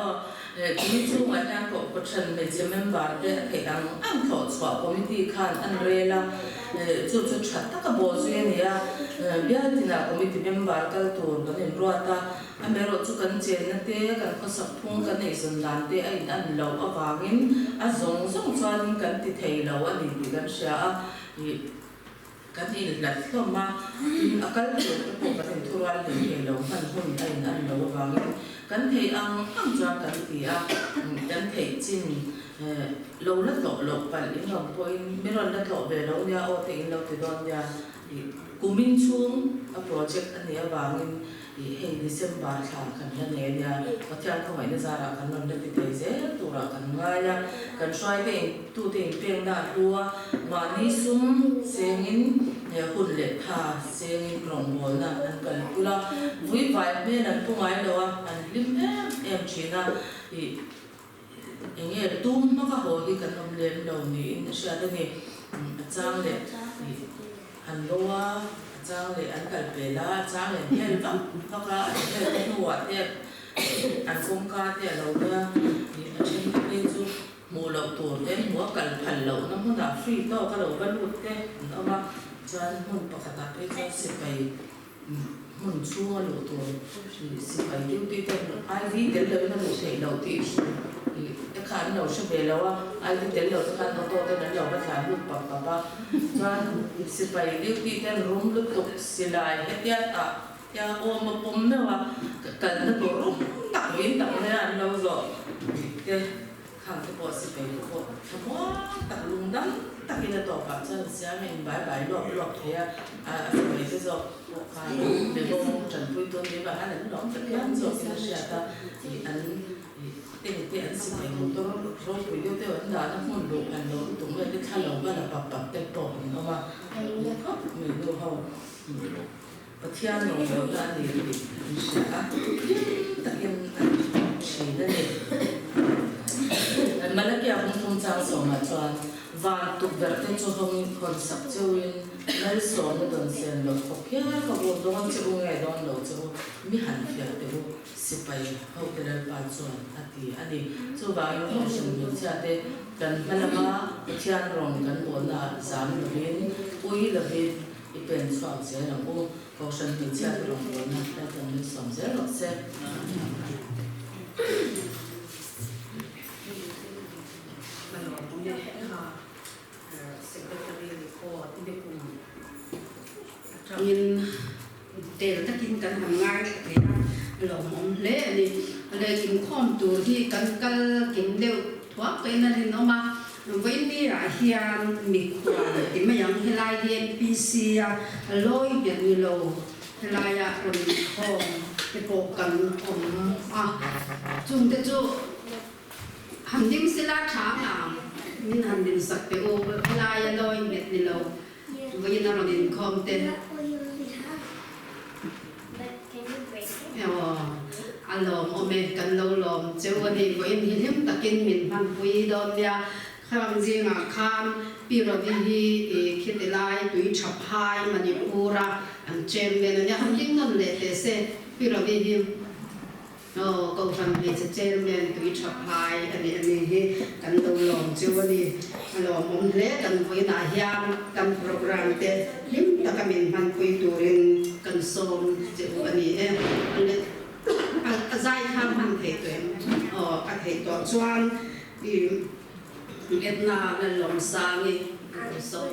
คุณยิ่งสู้มาทางก็ประชันเป็นเจ้าเมมบาร์เด็กให้ดังอันถอดสวะคอมมิตี้ขันอันเรล่ะจุดชัดตะกบอสุยเนี่ยเบียดินะคอมมิตี้เมมบาร์ก็ตัวกันเองรัวตาอันเบรอจุกันเจนนั่นเตะกันข้อสับพุ่งกันในส่วนด้านเตะไอ้อันเราเอาวางินอันส่งชวนกันติดเทเราอันนี้กันเสียกันนี่หลักเข้ามาอาการตัวพวกกันทุรนเทเราพันหุ่นไอ้อันเราวางินกันเทอังจวนกันตีกันเทจินเราเลิกหลบไปอีกหน่อยพอไม่รอเลิกหลบเลยเราเนี่ยเอาแต่เราติดโดนเนี่ยกูมินช่วงโปรเจกต์อันนี้บางเฮดิเซมบาร์ค่ะกันนั่นเองเนี่ยพัฒนาเข้ามาในสาระกันนั่นเด็กที่เจตัวเรากันง่ายกันช่วยเองตัวเองเพียงได้ตัวมานิสุมเสียงหุ่นเล็กค่ะเสียงกล่องบอลนั่นกันกุลาวิบวัยเมื่อนั้นพวกไอ้เราอันลิมเอ็มชีน่าอย่างเงี้ยตุ้มมันก็โหดีกันนมเลี้ยงเรานี่เชื่อได้นี่จ้างเลยอันรัวจ้างเลยอันกัดเปล่าจ้างเลยเนี่ยแบบเขาก็เนี่ยหนวดเนี่ยอันคงกาเนี่ยเราเนี่ยนี่เช่นนี่จุดหมูเราตัวเนี่ยหัวกันพันเราน้ำมันดับฟรีต่อก็เราบรรลุเนี่ยเอามาจานหุ่นปกติไปก็สิไปหุ่นชั่วหรือตัวสิไปดิ้วตีเต็มไอ้ที่เดี๋ยวเลยนั่นเราเสียเราตีไอ้ขันเราเชื่อแล้วว่าไอ้ที่เดี๋ยวเราจะขันเราโตแต่นั้นเราไปขายลูกปักปักปักจานสิไปดิ้วตีเต็มรุ่มลูกตกสิลายเฮ็ดยาตายาโอมาปุ่มเนี่ยว่ากันนั่นตัวรุ่มตักวินตักเนี่ยเราจะเดี๋ยวข้างที่ปอสิไปทุกคนทั้งหมดตักลุงดั้งตักกินต่อปากจะเสียเงินใบหลอกเทียสมัยที่จะเดี๋ยวจันทร์พูดตัวนี้ว่าอันนั้นหลอกแต่แค่ส่วนที่เสียตาอัน te an si ai mo to ro pu yo te an da na mon lo kan lo tu me te tha lo ba la pa te po no ma me do ha pathian no lo la ni sha ta yen chi da ni an malaki a hum chang so ma chuan van tu ber te chu hong kon sak chuin nal so na don sen lo khokya ka bo don chu nge don lo chu mi han fia te bo sipai ho te la pa chuan ati ani chu ba yo ho shin mi cha te kan malama pathian rong kan bo na zam lo bin ui la bin i pen chwa se la bo ko shan mi cha rong bo na ta kan ni som se lo se in để ta kinh cần hàng ngày thì lòng mong lẽ này lẽ kinh khom tu thì cần cần kinh đều thoát cái này thì nó mà với mi là hiền mi quan thì mấy yang hi lai hiền pc lôi biệt như lâu hi lai rồi khom cái bộ cần chung cái chỗ hành định sẽ là sáng mình hành định sắc cái ô hi lai lôi biệt như lâu với nó là định khom tên alom ome kan lo lom chewani ko in hilim takin min man pui don ya kham jinga khan pirodi hi khitilai tui chaphai manipura an chairman ya ham jing non le te se pirodi hi no ko tham hi chairman tui chaphai ani hi kan lo lom chewani alom om le kan pui na hiam kan program te lim takamin man pui turin kan som chewani giải tham hàng thể tuyển các thể toàn choan vì Việt Nam là lòng sang đi sâu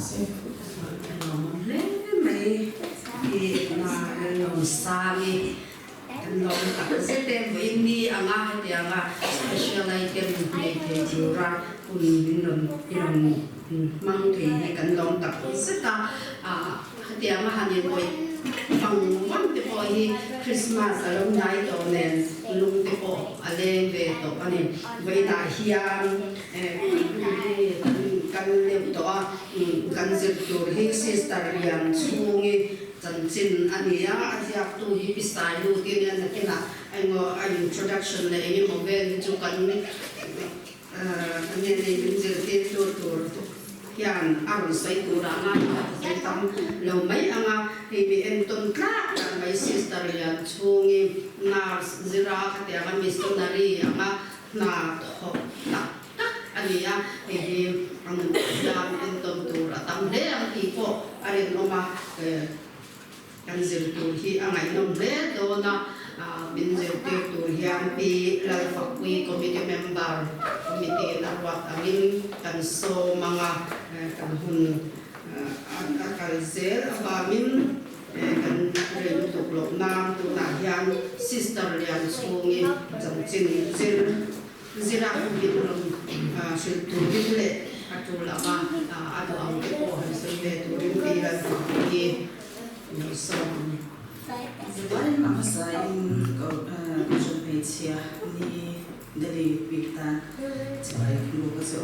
se mấy thì mà lòng xa đi lòng tập sẽ đem với đi à nga thì à nga special item này thì chiều ra cùng những lòng mang thì cái lòng tập sẽ ta thì à nga hành như vậy bằng món thì bồi Christmas ở lúc này tổ nên lúc thì bồi ở đây về tổ anh em về đại hiền kan lem to a kan zir tur hi sister lian chungi chanchin ania aziak tu hi pisai lu tin an kena ango introduction le ni movel chu kan ne ne zir tin tur hian arun sai tu ra nga sai tam lo mai anga hi bi en ton kla kan mai sister lian chungi na zira khate anga missionary anga na tho ania hi ang dam en tom tur atam le ang tipo arin oma kan zir tur hi angai nom le do na bin zir tur hian pi la fakwi committee member committee na wat amin kan so mga kan hun akal zer abamin kan ren tuklok nam tu na hian sister lian chungi jamchin zira kubirum shil turile atula ma ado ang ko hansele turim tiran ki so Zibarin makasain ko Petia ni dari Pitan Zibarin ko kasi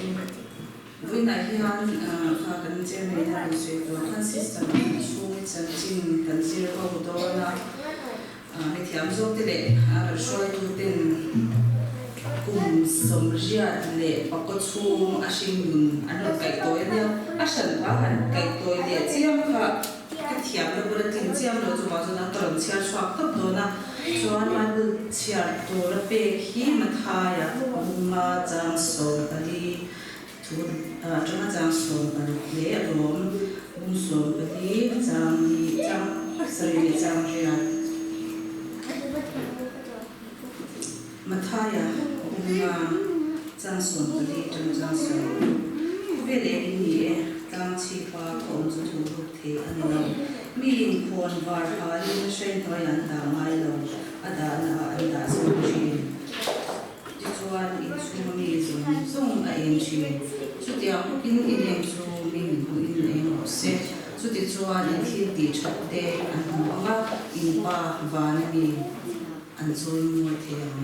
Vui na hiyan kan jeme na suito kan system sungit sanchin kan zira ko do na mithiam zo tele shoi tu tin kum somria le pakot sung asing ano kai to ya asan ba kan kai to ya chiam kha thiam lo bur tin chiam lo chu ma zo na torom chia swak top do na chuan ma bu chia to ra pe hi ma tha ya ma chang so ali thun chang chang so ali le rom bum so ali chang ni chang sari chang ya ma tha ya nga chang son ali chang so ve le ni tang chi pa ko zu thu the ani na mi khon var ha ni shen to yan da mai lo ada na ada so chi ti chuan in chu mi zung a em chi chu ti a in em chu mi hu in em se chu ti chuan in thi ti chat te an hu anga in pa va ni mi an choi mu the am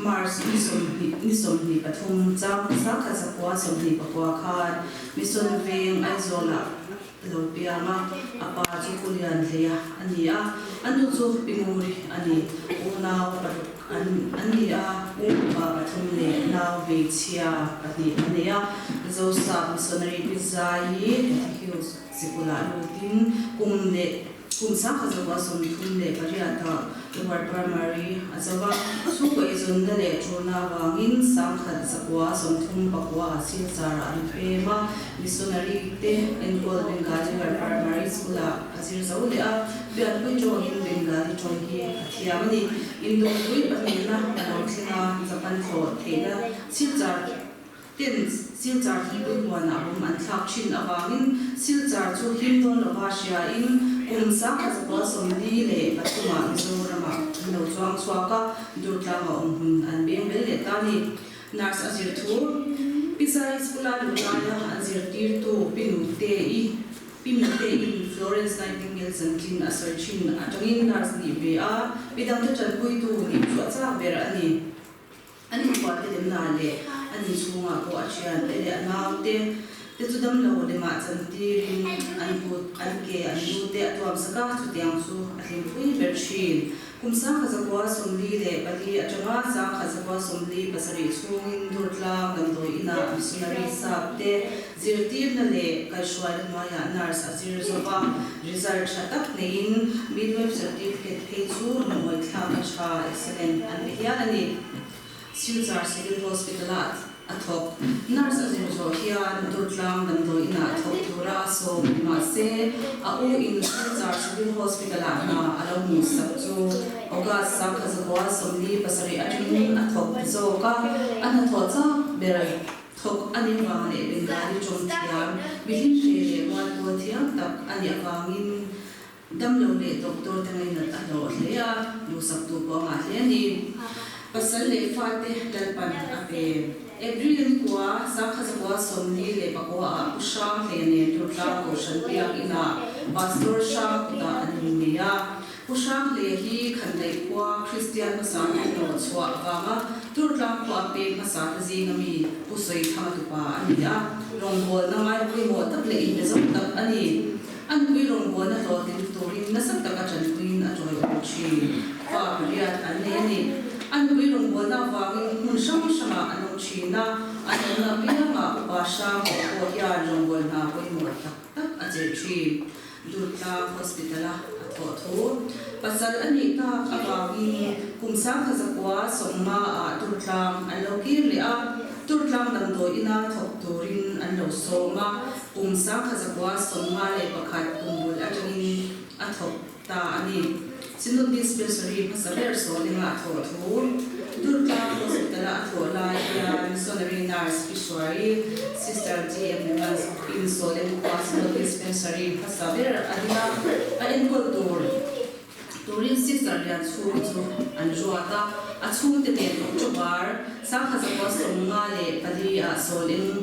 Mars nisom ni pathum chang sakha sakwa somni pakwa khan mission veng aizola lo piama apa chu kulian leya ania anu chu pinguri ani una ania upa pathum le naw ve chia ani ania zo sa missionary pizai hiu sikula lutin kum sakha sakwa somni khum le pariata lower primary azawa suko izunda le chona wangin sangkhat sakwa somthum pakwa silchara anpema missionary te enroll bengali primary school azir zawle a bian pui jo in bengali chongi athiamani indo pui panina anthina japan tho thela silchar hi pui wana rum an thak chin awangin silchar chu himdon lawasha in kum sakha sakwa somni le patuma mizorama no chuang chhuaka durtanga hun an beng bel le tani nurse azir thu pisai skula lutaya azir tir tu pinute in Florence Nightingale Sankin asarchin atangin nurse ni be a bidang to chan pui tu ni chu cha ber ani kwate dem na le ani chunga ko achian te le anaute te chudam lo le ma chan tirin an put an ke an lu te atwam saka chu tiang chu athim pui berchin kumsa khazakwa somli le pali atanga sa khazakwa somli pasari chungin durtla gamdoi ina missionary sabte zirtir na le kashwal maya nars azir zoba result chatak nein midwife certificate ke chu noi thla cha excellent an hianani Silzar Civil Hospital athok nurse azir zo hian durtlang gamdoi ina athok tura so ma se au in Silzar Civil Hospital na alamu sabchu oga sakhazwa somli pasari atin athok zo ka anathocha berai thok ani wangale bengali chomtiam bihin shele wan bothia tak ani awangin damlo le doctor tangai na alo hlea lu sabtu ko ma hleni pasal le fate dalpan ape April kwa sakhazwa somni le pakwa usha hlene tutla ko shanpia ina pastor sha ta animia usha le hi khandai kwa Christian masang no chwa wanga tutla kwa pe masa ji ngami pusoi thama pa ania rongbol na mai pui mo tak le in bezom tak ani an pui rongbol na lo tin turin na sak taka chan queen a joy chi fa riat an ne ni an pui rongbol na wangin mun shama shama anong china anona pinama upasha ko ya rongbol na pui mo tak tak a je chi Durtla Hospital atho pasal ani ta awagi kumsa khazakwa somma a Durtlang alokir le a Durtlang damdo ina thok turin anlo soma kumsa khazakwa somma le pakhat kumbul atangin athok ta ani sinun dispensary pasaler so linga atho Durtla Hospital atho la ya missionary nurse Kishwari sister GM Evans in Solen Hospital dispensary pasaler adina ain ko turin sister lian chu anjuata achung te ne chobar sa khazakwa somma le pali a Solen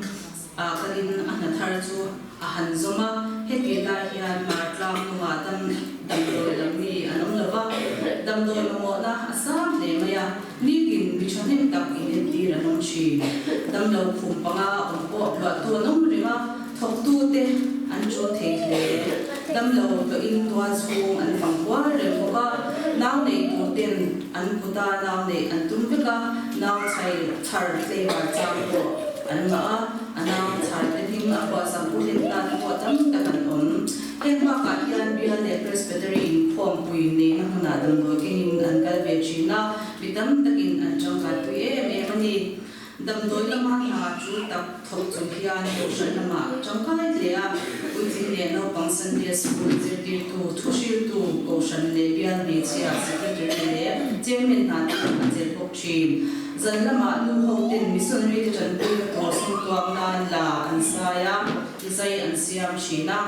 kalin anathar chu ahan zoma heti la hian martlam nuwa damdoi lamni anom lova damdoi mo na asam le maya nigin bichanim tak in ti ranon chi damlo khum panga onpo ba to nom ringa thok tu te an cho the le damlo to in twa chung an pangwa re boka naw nei tu ten an puta naw nei an tumbeka naw chai thar te ba chang ko an ma anaw chai te him a ba sam pu le ta ko tam ta kan on Emma Katian Biane Presbytery Form Pui ne na hana dam do king an kal ve china bitam takin an chang ka tu e me mani dam do lama na chu tak thok chu hian ko shan lama chang ka le ya uti ne no pangsan dia school zirtir tu thushir tu ko shan le bian me chia secretary le chairman na ta je pok chin zan lama nu ho ten missionary chan tu to sum tuam nan la an saya izai an siam china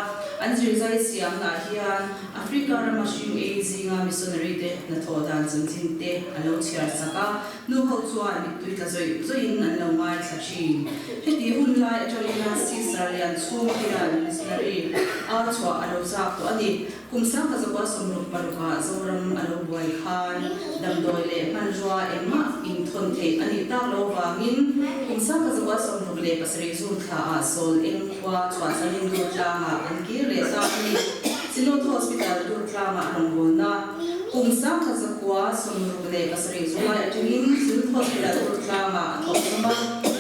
Anjir zai siam na hian Africa ramashim zinga missionary te na thodan zumthin te alo chiar saka nu ho chuan mitui ta zoin an lo mai thachi heti hun lai atolina sister lian chung hian missionary a chwa alo zak to ani kumsa ka zakwa somru paruka zoram alo buai khan damdoi le manjwa emma in thon the ani ta lo wangin kumsa ka zakwa somru le pasri zum kha a sol em kwa chwa sanin du tla an ki Resani Sinod Hospital Durtlama Anongona kumsa khazakwa somrule pasri zula atinin Sinod Hospital Durtlama Anongona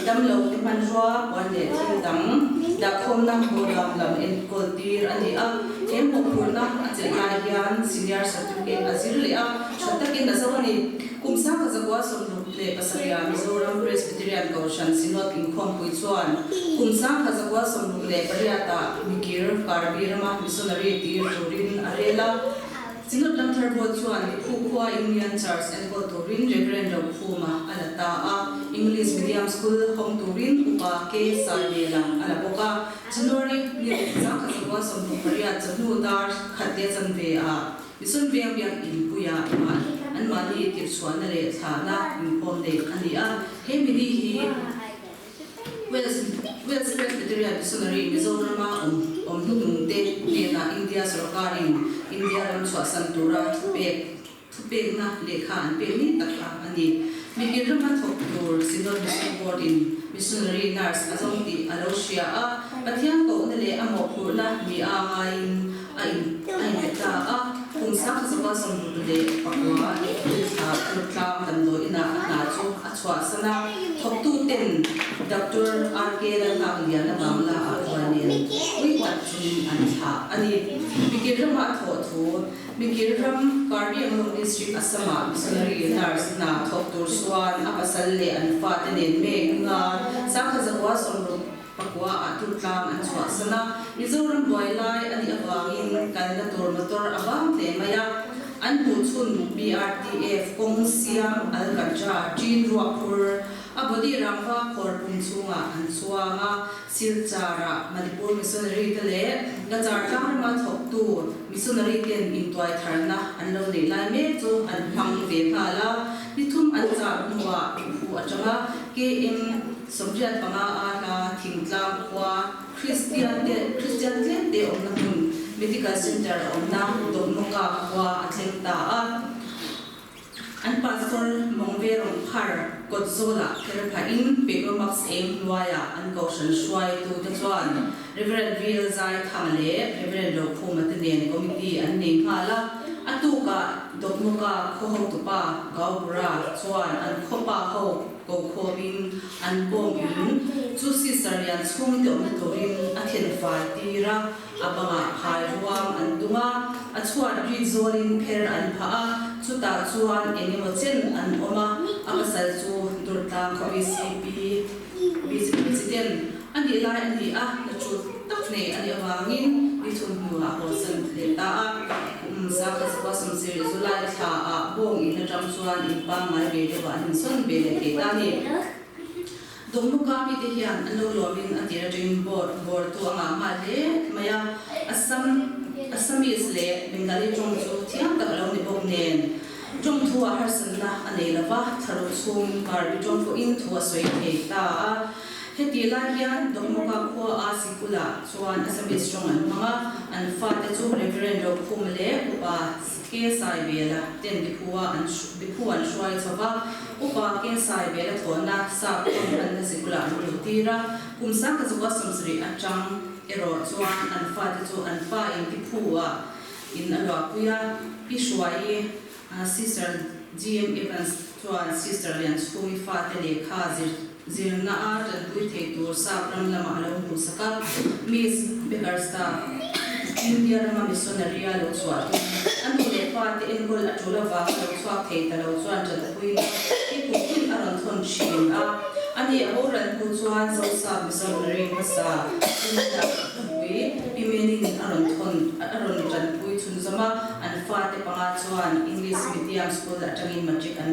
damlo ni manjwa wande thindam da khomna program lam en kotir ani a em popurna achya hian senior certificate azirle a chatakin nasawani kumsa khazakwa somrule pasria Mizoram Presbyterian Goshan Sinod in Khompu chuan kumsa khazakwa somrule pariata mikir karbirama missionary tir turin arela Sinod Dr. Bochuan Phukwa Indian Church and Boturin Reverend Phuma alata a English Medium School Hong Turin upa ke sarvela alaboka January le zaka sawa somno paria chanu dar khatya chanve a mission biang in puya ma an mani tir chuan le thana inform le ania hemini hi West Presbyterian Missionary Mizorama Nungte Nena India Sarkarin India Ram Swasantura Pek na lekha an pe ni takha ani Mikir ma thok tur single mission board in missionary nurse azong ti alosia a pathian ko nele amo khurna mi angain ai ta a kung sak sa som le pakwa ha tlam dan do ina na chu achwa sana thok tu ten Dr. R.K. lang na bangla a kwanin we want to antha ani mikir ma tho thu mikir ram Karbi Anglong District Asama missionary nurse na thok tur swan apasal le an fa ten me nga sakha zakwa som pakwa atul tlam an chwa sana mizoram boilai ani awangin kanna tur motor awang te maya an pu chun BRTF kong siam al kancha jin ruapur abodi rangwa kor punchunga an chuanga silchara Manipur missionary tele gachar tlang ma thok tu missionary ten intwai tharna an lo nei lai me chu an phang ve khala nithum an cha nuwa hu atanga KM Subject panga ala thingtlang kwa Christian te omna hun medical center omna domnoka kwa atlengta a an pastor mongverong har godzola kerpain pegomax em luaya an goshan shwai tu chuan Reverend Vil Zai Thamale Reverend Lokhu Matinen committee an nei hala atuka domnoka khoho tupa gaubra chuan an khopa ho go khobin an bomin chu sister yan chung te om torin a then fa tira abanga hairuam an dunga a chuan rizolin pher an pha a chuta chuan enimochen an oma apasal chu durta KBCP president ani lai ani a na chu tak nei ani awangin ni chun nuwa hosan leta a Zaka Swasam Siri Zulai Tha a bong in Ram Chuan in Pa Mai Be De Ba Hin Son Be Le Ke Ta Ni Domnuka mi te hian an lo lomin a tira dream board tu anga ma le maya Assamese le Bengali jong chu thiam tak lo ni bok nen jong thu a har san na anei lawa tharu chum Karbi jong ko in thu a soi the ta a heti la hian domnuka kho a sikula chuan Assamese jong an manga an fa te chu Reverend Lokhu le upa ke sai bela ten bikhuwa an shwai chawa upa ke sai bela thona sa kon an sikula an tira kumsa ka chuwa samsri atang ero chuan an fa te chu an fa in bikhuwa in alwa puya pi shwai sister GM Evans chuan sister lian chumi fa te le kha zirna a tan pui the tur sa ram lama lo hu saka Miss Begarsta India Rama missionary lo chwa an le fa te engol atula wa lo chwa the ta lo chuan tan pui ki pukin aron thon shin a ani oran ku chuan zo sa missionary masa inda pui bimeni aron tan pui chun zama an fa te panga chuan English medium school atangin matric an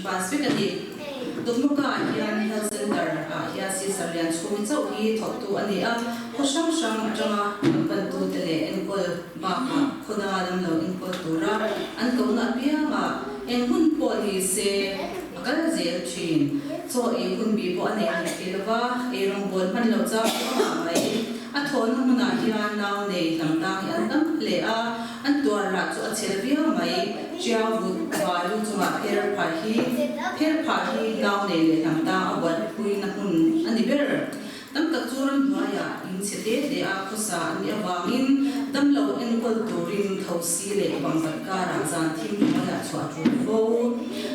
pass fikati Domnuka hian health center a hian sister lian chumi chau hi thok tu ani a khosang sang atanga kan tu tele enkol ba khoda lam lo enkol tura an ko na pia ma en hun po ni se akal zel chin so e hun bi po ani ke lawa e rong bol man lo cha ma mai a thon huna hian naw nei lam tang an tam le a an tuar ra chu a chel bia mai chia vu ba lu chu ma pher pha hi naw nei le lam ta awat pui na hun ani ber tam ka churan hnuaia in chete de a khosa ani awangin tam lo en kol turin thosi le bangbat ka ra zan thim hnuaia chwa chu vo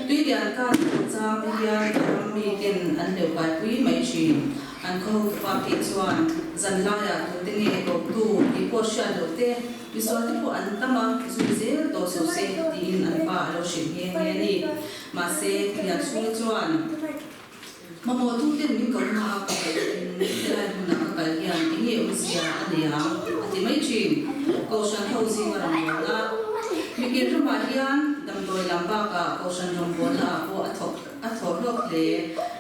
tui lian ka chang hian mi ten an le kai pui mai chi an ko pa ki chuan zan la ya tu te nge ko tu i po sha lo te mi so te po an tama zu ze to so se ti in an pa lo shin he ni ma se ya chu chuan ma mo tu te mi ko ma ka te la na ka ka hian ti nge u sia ani ya ati mai chi ko shan ho si ma la mi ke ru ma hian dam doi lamba ka ko shan rom bo na po athok lok le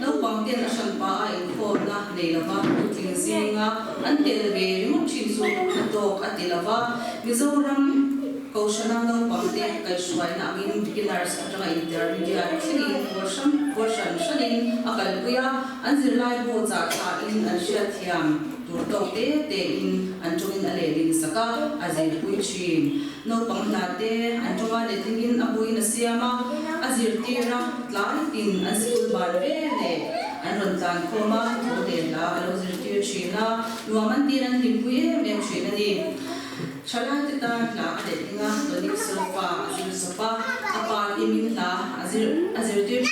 no bang ten asan pa a in kho na le lava ting singa an tel ve mu chin su to atilava mizoram Koshana no pangte kaiswai na angin beginners atanga intermediate thingin version shanin akal puya anzirlai bo cha cha in anshia thiam turtok te in anchungin alelin saka azir puichin no panglate anchunga le thingin abuin asiama azir tira tlai tin ansikul barbe le anon tan koma thudela alozir tir china nuaman tiran limpuye mem china ni Chala kita la ada tinga tonik sofa azir sofa apa imin la azir dir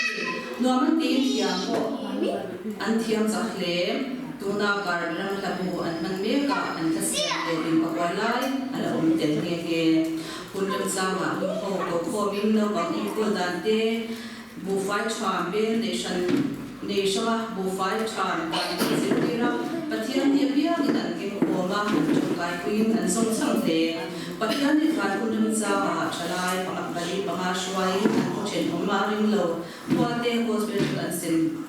nuaman tin tiang ko an tiang zakhle tuna garlang labu an man meka an kasian din pakwalai ala tel nge kunjam sama ko ko bing no bang ko dante bu fai chambe nation bu fai cham kan zira patian dia bia dan ke koma kai kuin an song sang te patian ni kan kunjam sama chalai pangakali pangashwai an chen omaring lo Kuate hospital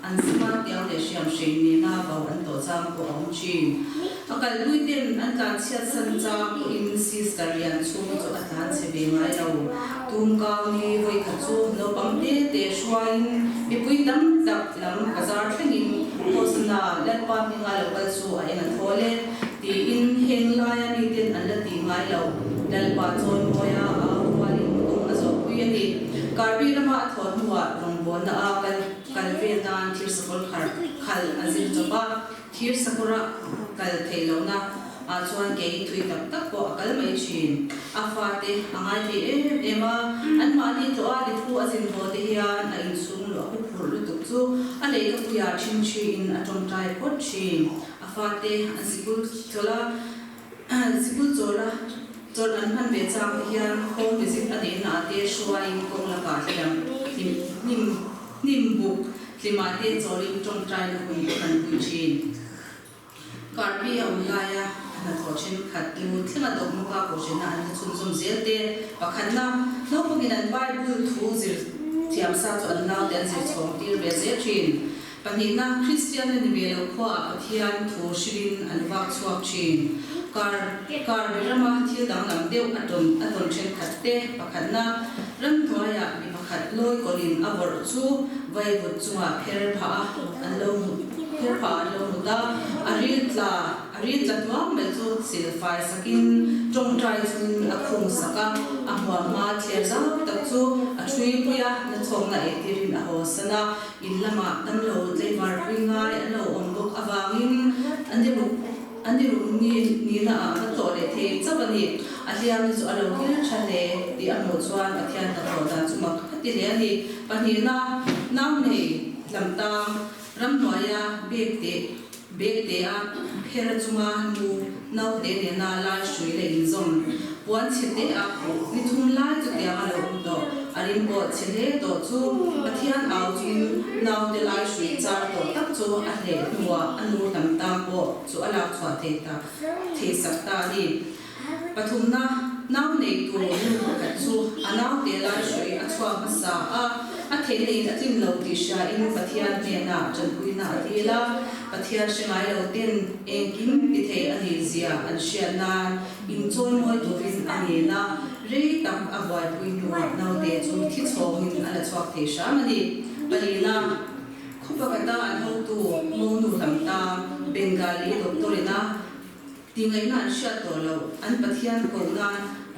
an smart yang le siam shini na ba an to cham ko ang chin akal luiten an kan siat san cha ko in sister yan chu chu athan se be mai lo tum ka ni voi kha chu no pang te shwain mi pui dam dak lam bazar thingin hosna let pa mi nga lo kal chu a en thole ti in hen la ya ni ten an la ti mai lo dal pa chon moya a wali tung azo pui ani Karbi nama thot nuwa rongbo na kalve dan thir sakol khal azil joba thir sakura kal thelo na chuan ke thui tak tak ko akal mai chin afate angai ti ema an ma ni to a di thu azin ho te hian a in sum lo ku phur lu tuk chu a le ka puya chin chin a tong tai ko chin afate azikul chola Zor an han be chang hian home visit ade na te shwai kong la ka hiam nim buk limate zoring tong trai na kun kan ku chin karbi aulaya na thochin khat tu thima dok mu ka ko chena an chun zum zelte pakhanna no pugin an bible thu zir thiam sa chu an naw den zir chong tir be ze chin panina christian ni be lo kho a pathian thu shirin an wak chuak chin kar birama thil dang lam deu aton chen khatte pakhanna ram thoya mi pakhat loi kolin abor chu vai bu chunga pher pha an lo da arit la tuam me chu silfai sakin tong trai chun a khung saka a hwa ma thler za tak chu a thui puya na chong na etirin a hosana in lama tam lo tlevar pingai an lo on bok awangin andi ru ni na a to le the chabani aliam ni chu alo hil thale ti amo chuan athian ta tho da chuma khati le ani pani na nam nei lamta ram noya bek te a pher chuma nu nau te ne na la shui le in zom puan chite a ni thum la chu te a lo do arim bo chile to chu pathian au chin nau te lai shui char to tak chu a le nuwa anu tam ta bo chu ala chwa te ta the sak ta ni pathum na nau nei tu nu ka chu anau te lai shui a chwa ma sa a the le in atim lo ti sha in pathian ne na chan pui na ti la pathian shingai lo ten engkim ti the ani zia an shia na in choi moi tu vin ani na re tam avai pui nu nau te chu thi chhong in ala chwak the sha mani palina khupakata an ho tu mo nu lam ta bengali doctorina tingai na sha to lo an pathian ko na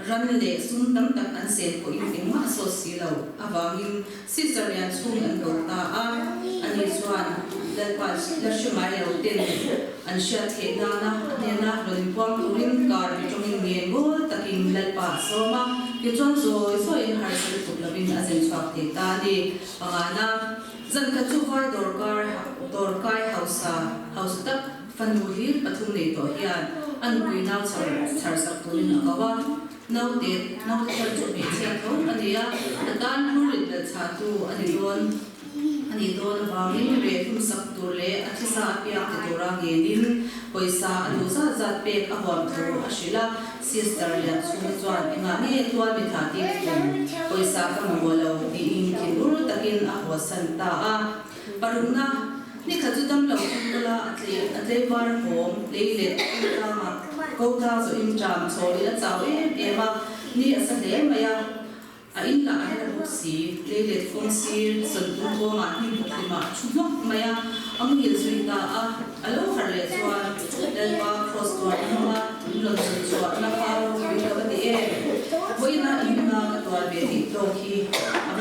ran le sun tam tak an sen ko in ma so si lo awangin cesarean chung an ko ta a ani chuan dal pa la shmai lo ten an sha the na ne na ron pom urin kar bi tong nge go takin dal pa so ma ki chuan so in har sul tu labin a zen chwak te ta ni pangana zan ka chu vai dor kai house tak fanu hi pathum nei to hian an pui nau char sak tuin akawa nau te char chu me che tho ania dan hurit da cha tu ani don awangin re thum sak tur le athisa pia te tura genin poisa anu sa zat pek awam thu ashila sister ya chu chuan enga ni tual mi tha ti poisa ka mongolo ti in kinur takin a hosan ta a paruna ni khajudam lo la atle war hom leile ta ma ko ta so in jam so le chaw ema ni asa le maya a in la a la si le le fong si san tu ko ma ni bu ma chu maya ang hil zui ta a lo har le chuan le pa cross to ma lo chuan na pa ro bi ka ti e boina in na to be ti to ki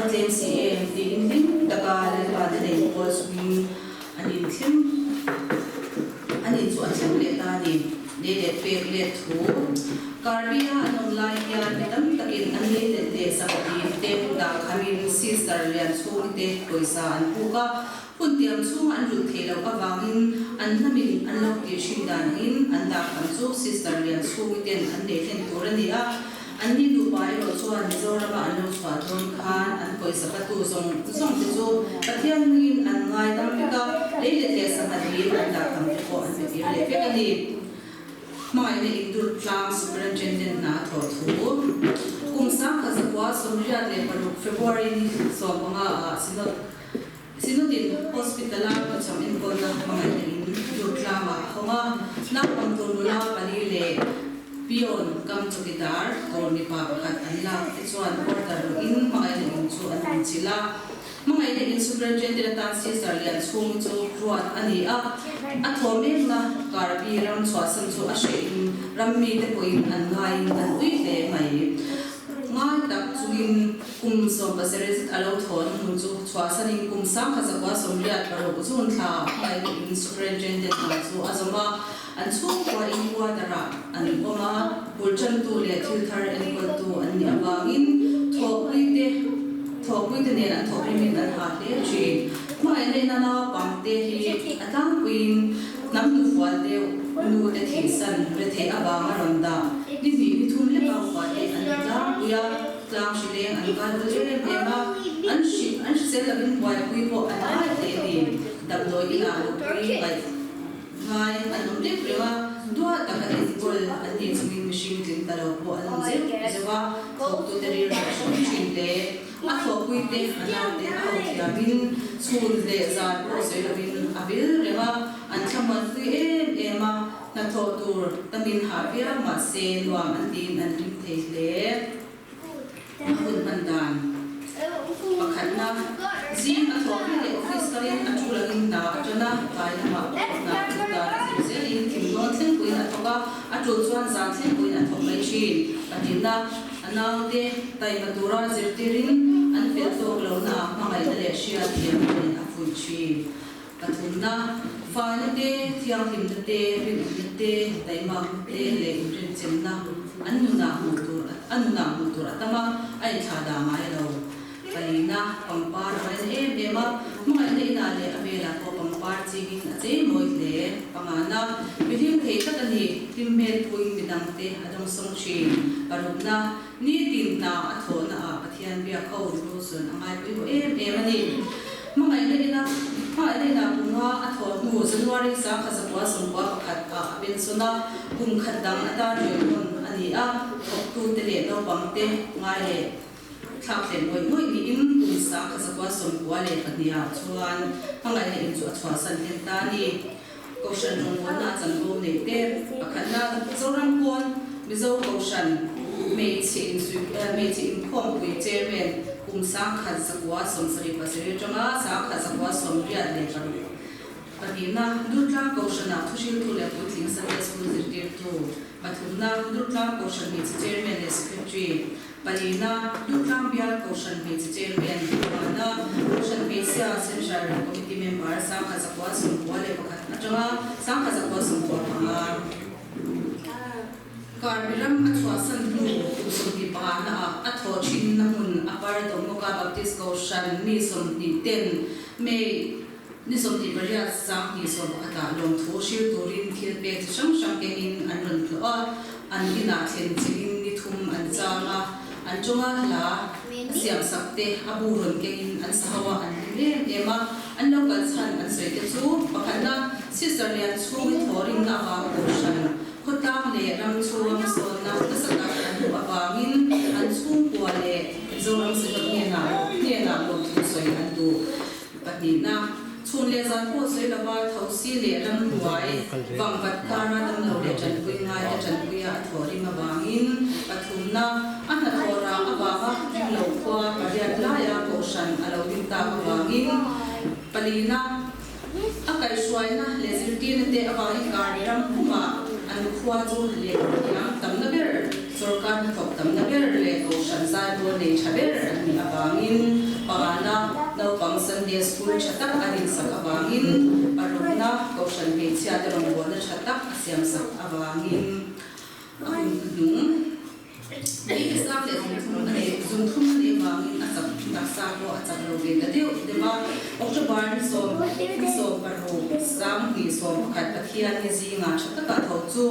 a tem si e ti in din da ka le ba de nei ko swing ani thim ani chu a chang le ta ni le le pe le thu Karbia and online ya betam takin an le le sa ti te da khamin sister lian chu te koisa an puka puntiam chu an ru thelo awangin an namin an lo ti shin dan in an da kan chu sister lian chu ten an le ten turania an ni du bai ro chu an zorama an lo chwa don khan an koisa patu zong zong ti chu pathian in an ngai tam ka le le sa ma di an da kan ko an be le pe ani mai ne indur tlang superintendent na tho thu kumsa khazakwa somria le panu February ni so manga sinodin hospital ko cham in ko na mai ne indur tlang ma homa na pam to na pali le pion kam chokidar to ni pa khat anla chuan order in mai ne in chu an chila mga in superintendent ta sister lian chung chu ruat ani a thome na karbi ram chwasan chu a she rammi te koin an ngai an ui le mai ngai tak chuin so baseres alo thon mun chu chwasan in sam khazakwa somria paro chun tha mai in superintendent ma chu azoma an chung kwa in kwa dara an oma bulchan tu le thil thar en ko tu an ni awangin thokui te ne an thokri min an ha le chi mai ne na na pam te hi atang queen nam nu fwa te nu te thi san re the awang ronda ni ni thum le ba wa te an da uya tlang shi le an ka do le ma an se la bin wa kui po an ha te ni dab do ila lu pri bai ngai an um le pre wa dua ta ka ni bol an ni swing machine tin ta lo po an je wa thok tu te ri ra shin le a thokui te ana te a thia bin chul le zan ko se la bin abil rewa an thaman fi ema na tho tur tamin ha pia ma se luam an tin an rim the le hun pandan pakhat na ji a thoki le office karin a chulangin na atana kai na ma na da se in kim no thlen kuin a thoka a chu chuan zan thlen kuin a thok mai chin patina anau de tai matura zirtirin an fel to lo na mangai le shia thiam in a fui chi pathumna file te thiang him te rin te tai ma te le rin chenna anu na mu tur atama ai tha da mai lo palina pampar mai e ma mangai le na le avela ko pampar chi gin a che moi le pamana bihim thei ta ani timmel pui midang te adong song chi parubna ni tin na athona a pathian bia kho ru sun angai pi ko ani mangai le na bunga athor mu January sa khasapwa songwa pakhat a ben sona kum khatdang ata rion ani a tu te le no pangte ngai le thaklen moi ni in kum sa khasapwa songwa le pania chuan mangai le in chu athwa san ten ta ni koshan rong na chango ne te pakhat na zoram kon mizo koshan mei chi in khom pui chairman kum sa khasapwa somsari pasari changa sa khasapwa somria le paru Patina Durtla Koshana Tushil Tule Putin Sunday School Zirtir Tu Pathumna Durtla Koshan meets chairman and secretary Palina Durtla Bial Koshan meets chairman Pana Koshan meets Central Committee member Sam Kazakwa Sumwale Pakatnaja Sam Kazakwa Sumwa Karbiram Atwasan Blue Sumti Pana Atochin Namun Aparato Moka Baptist Koshan Nisum Ten May Nisom ti baria sang ni som ata long tho shil turin khil pe chang chang ke in an ron thlo an ina thlen chingin ni thum an changa an chunga la siam sakte abu ron ke in an sahawa an le ema an local chan an sei te chu pakhana sister lian chu thoring na ba portion khotam le ram chu am so na tasaka an awangin an chung kwa le zoram se na lo thu soi an tu patina chun le zan ko sei la ba thosi le ram nuai wang pat kara dam lo le chan pui ngai chan pui a thori ma bangin pathumna an tua kariat laya ko shan alo dinta awangin palina akai suaina lesilti nete awangin kariram kuma anu khwa chu le yang tamna ber sarkar thok tamna ber le ko shan sa do ne chaber ani awangin pagana no pang Sunday school chatak anin sak awangin paruna ko shan be chia derong bona chatak asyam sak awangin Ini Islam le zum thum ne bangin asap naksa ko acak lo ge deu dema October so paro sam ni so khat pathian ni zinga chata ka tho chu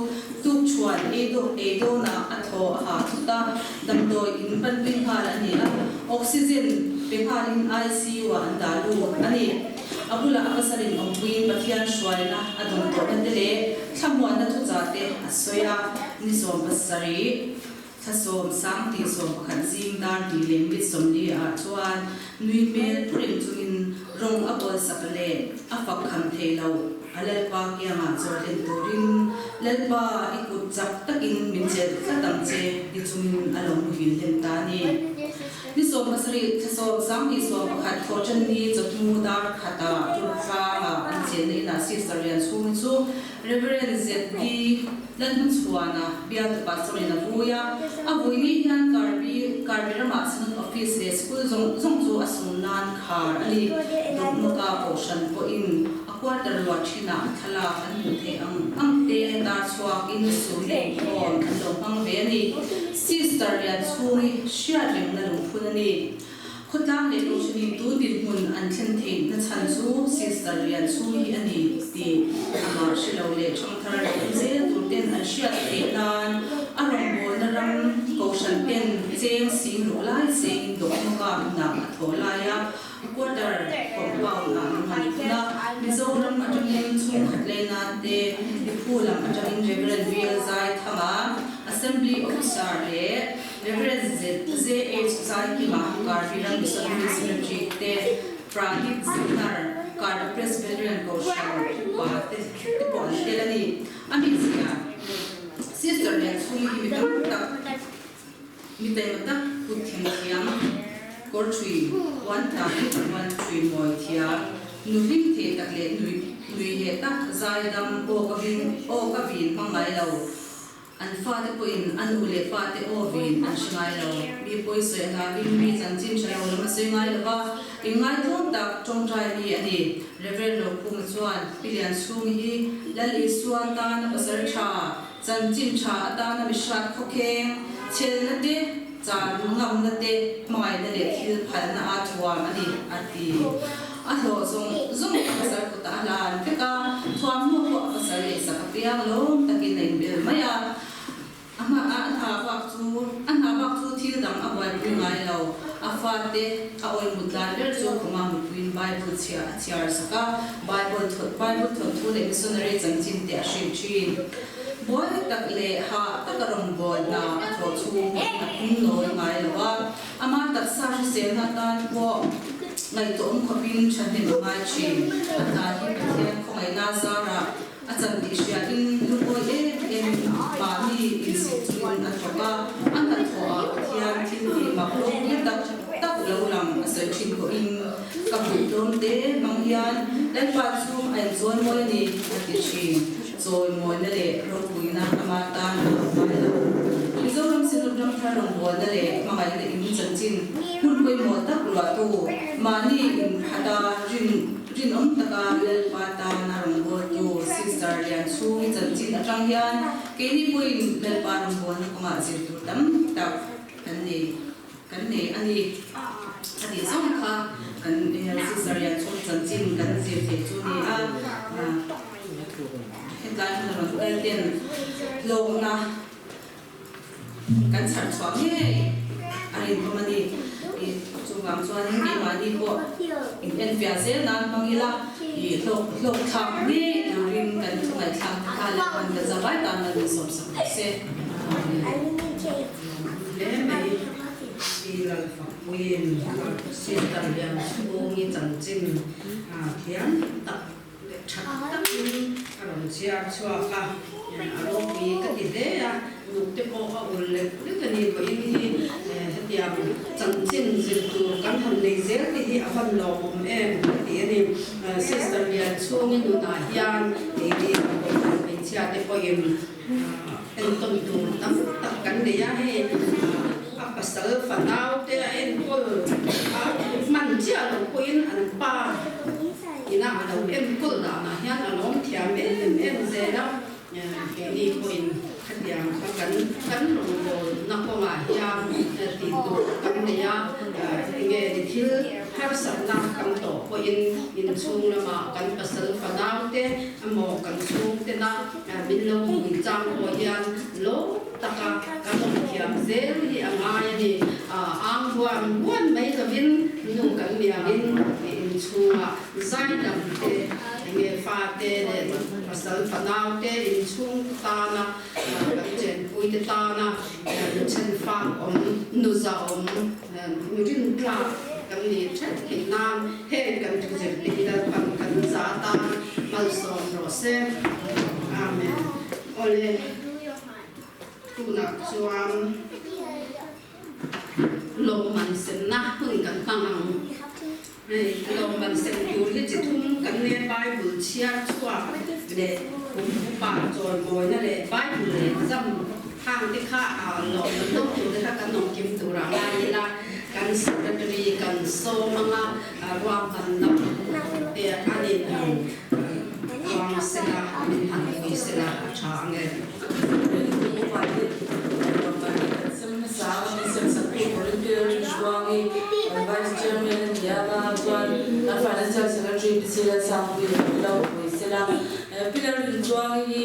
tu chuan edo na atho ha ta dam do in pan ping ha ani oxygen pe in ICU andalu ani abula akasarin ongwin pathian shwaina adon to andele thamwa na thu jate asoya ni so basari Sasom samti som khanjing dar di lembit som di a chuan nui mel prim chungin rong abol sakle afak kham thelo alelpa kiama chorlen turin lelpa ikut jak takin minjet khatam che di chungin along hin lentani ni som basri sasom samti som khat thochen ni chotmu dar khata turfa an chen na sister yan chung chu reverend zd lan chuana biat pastor na buya abuini yan karbi rama sun office le school zong chu asunan khar ali doknoka portion ko in quarter lot china thala an the ang te dar chwa in sule on do pang ve ni sister ya chuni sharing na lu phunani khotang le lo chuni tu din mun an chen the na chan chu sister ya chuni ani ti amar shilo le chongthar je tu ten an shia te nan arong bo na ram ko shan pen cheng si ru lai se do ka na thola ya quarter compound na man na mizoram atangin chung khatle na te dipulam atangin reverend real zai thama assembly officer le reverend zh zai ki mahkar biram service secretary te pradip zinar kar presbyterian koshan pa te pon te lani ami zia sister le sumi mitam tak puthin thiam Korchui, 1 moi thia, nulim the takle nui he tak zaidam o kavin mangai lo. An fate po in an ule fate ovin an shingai lo. Bi po so na bin mi chanjin chalo lo masingai lo ba. Ingai thon tak chong trai ni ani. Reverend lo kum chuan pilian sung hi lali suan ta na pasar cha chanjin cha ta na mishat khokeng chel na de Chan ngam na te mai na le thil phal na a thuam ani ati a hlo zong pasar ko ta lan te ka thuam no ko pasar le sa piang lo takin nei bel maya ama a bak chu thil dam a wai ri ngai lo a fa te a oi mudlan ber chu kuma mutwin bible chiar saka bible thot thu le missionary changjin te a shim chin boy tak le ha takarong bod na atho chu na no ngai lawa ama tak sa se na tan ko ngai to khopin chanin ngai chi ata hi pathian khongai na zara achan ti sia in lupo em ba ni in si chuan athoka an atho pathian thin ti ma ko ni tak lo lam asa chin ko in kaput dom te manghian len pa chu ai zon mo ni ati chi so mo na le ro kuina amata na mizoram sinudram tharong bo na le mangai le in chanchin hun koi mo tak lo tu mani in hada rin om taka le pata na rong bo tu sister lian chu chanchin atang hian ke ni puin le pa rong bo na ma zir tu tam tak kan ne ani song kha kan sister lian chu chanchin kan zir the chu ni a Headline na ron ten long na kan char chwa nge arin ko mani chungam chuan ni mani ko in fiaze nan mangila I lok thak ni ring kan thungai thak ka la kan da zawai ta na ni som sam se le mai ila fa muin si tam yang sungi changjin thiam tak chặt tắt làm chia chua cả alo vì cái gì đấy à lúc đấy có ở lệ lúc cái này vậy thì tiệm chân chân dịch vụ căn phòng này dễ thì ở phần lòng em thì này sister liền xuống như đồ đại hiền thì mình chia để coi em tông đồ tắm tập cắn để hay apa sel fanau te en ko man chia lo ko in an pa ina alo em ko da na hian alom thiam em ze da ke ni ko in khadiam kan lo na ko ma hiam ti tu kan ne ya nge di thil har sam na kan to ko in chung na ma kan pasal fanau te amo kan chung te na min lo min chang ko hian lo taka kanong kiam zel hi amaya ni ang buwan mai kabin nung kan miagin in chunga zai dam te nge fa te pasal panau te in chung ta na kan chen pui te ta na chen fa om nu za om rin kla kan ni chet kin nam he kan tu je ti da kan za ta mal som ro se amen ole tu nak chuan lo man sen na hung kan tang lo man sen yu li chi thum kan ne bible chia chua le kum pa choi moi na le bible le zam hang te kha lo man to tu le kha kan nom kim tu ra lai la kan secretary kan so manga wa kan na te ani wa sela min han wi sela cha nge Vice Chairman Diana Tuan Financial Secretary Priscilla Sangwi Lau Priscilla Pilar Juangi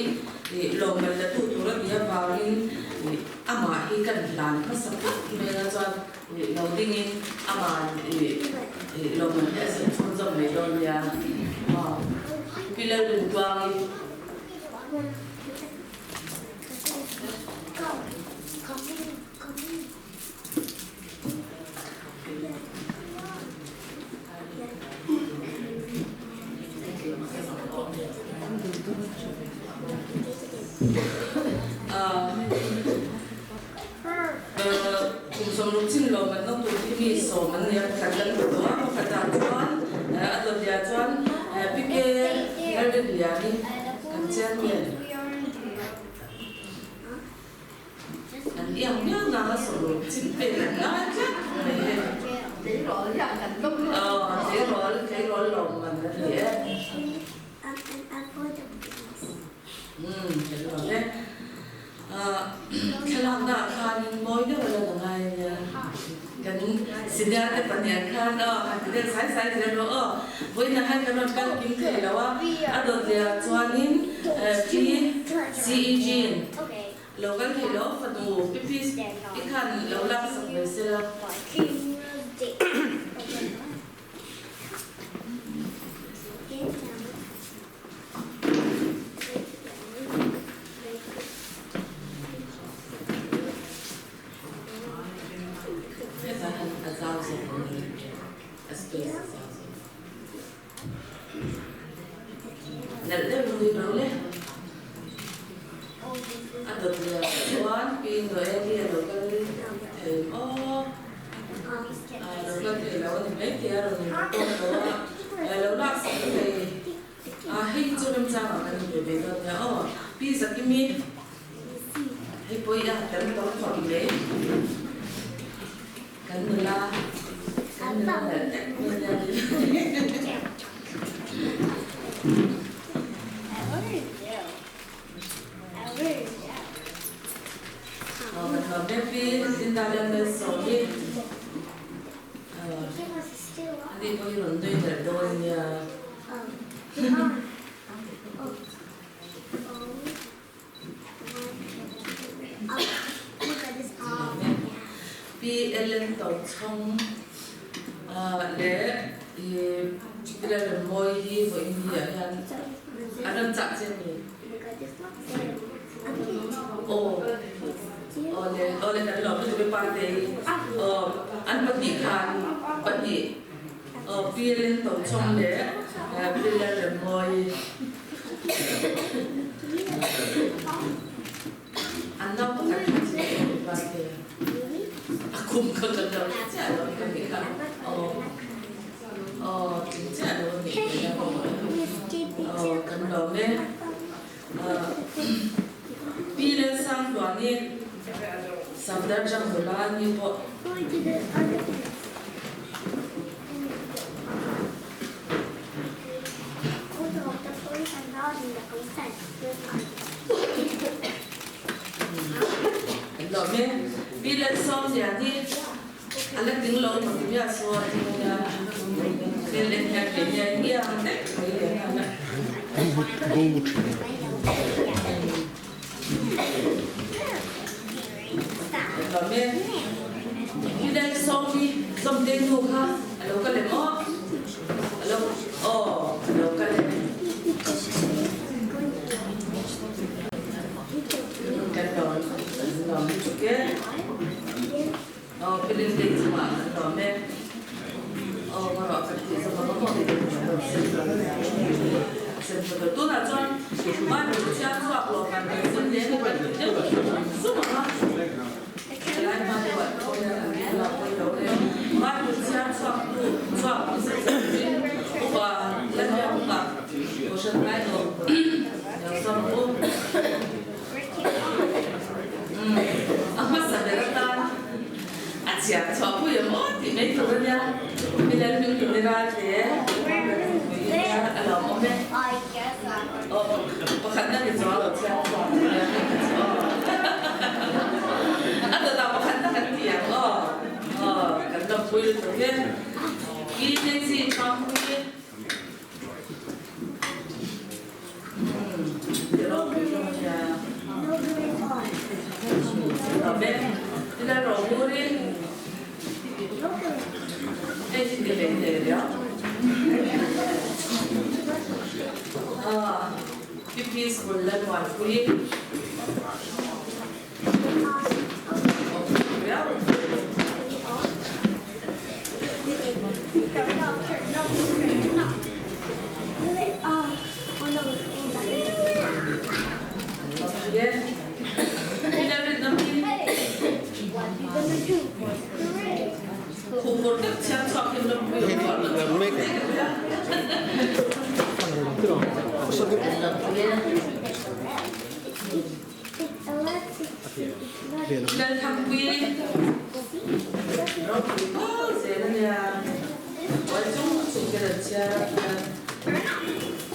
Lomal da tutura dia bawin ama ikan lan pasapit mena tuan loadingin ama lomal da sponsor melon ya Pilar Juangi Kusum luksin lo man nong tu timi so man ya kadang tu kadang tuan atau dia tuan pikir ada dia ni kajian dia dan yang dia nama so luksin pelan aja cái rol lo man dia cái rol đấy Kalang na kanin mo ina wala na ngayon kan sinate panian kan kan sai na lo boy na han kan kan kim ke lawa adot ya chuanin CEG local ke lo fatu pipis ikan lo lang sa sila 빌라를 뭐이 안 나오고 같이 같아요. 공부가 끝나고 쉽지 않으니까 진짜 어려우니까 그 다음에 비례상 đoàn 삼달장 논란이 뭐 그다음에 비례성 yani alak tiếng lâu mà tiếng nhà xưa thì lên nhà cái nhà kia đấy 그다음에 비례성이 something thuộc ha alo cái này mo alo cái này cái đó làm chút cái 필링 데이트 많은 다음에 바로 아까 그래서 센터도 또 나전 많이 지하 수업으로 만든 선대는 거든요. 수업아. 라이브하고 많이 지하 수업도 수업 선생님 오빠 렌즈가 오션 라이브 여성부 아마 사베라타 아치야 저 보여 뭐 뒤에 들어냐 미래를 미래라 돼 알아 뭐네 간단히 좋아도 참 아도 간단 같이야 간단 보일 적에 이제지 참고해 여러분 좀야 그다음에 이날 오늘은 해지게 된대요. PP's 원래는 완구이 Dan hampi, saya wajib kerja,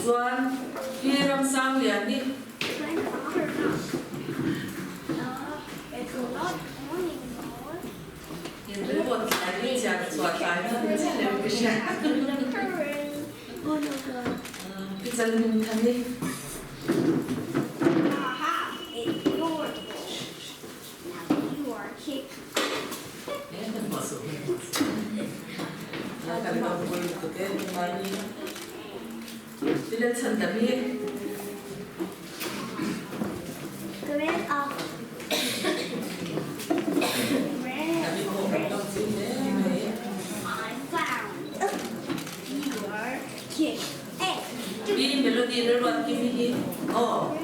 tuan hiram sang lihat ni. Ini buat saya jangan suatanya lebih besar. Kita lihat ni. Bila chandami Grade up. I'm found. You are kick. Ini melodi luar kini. Oh.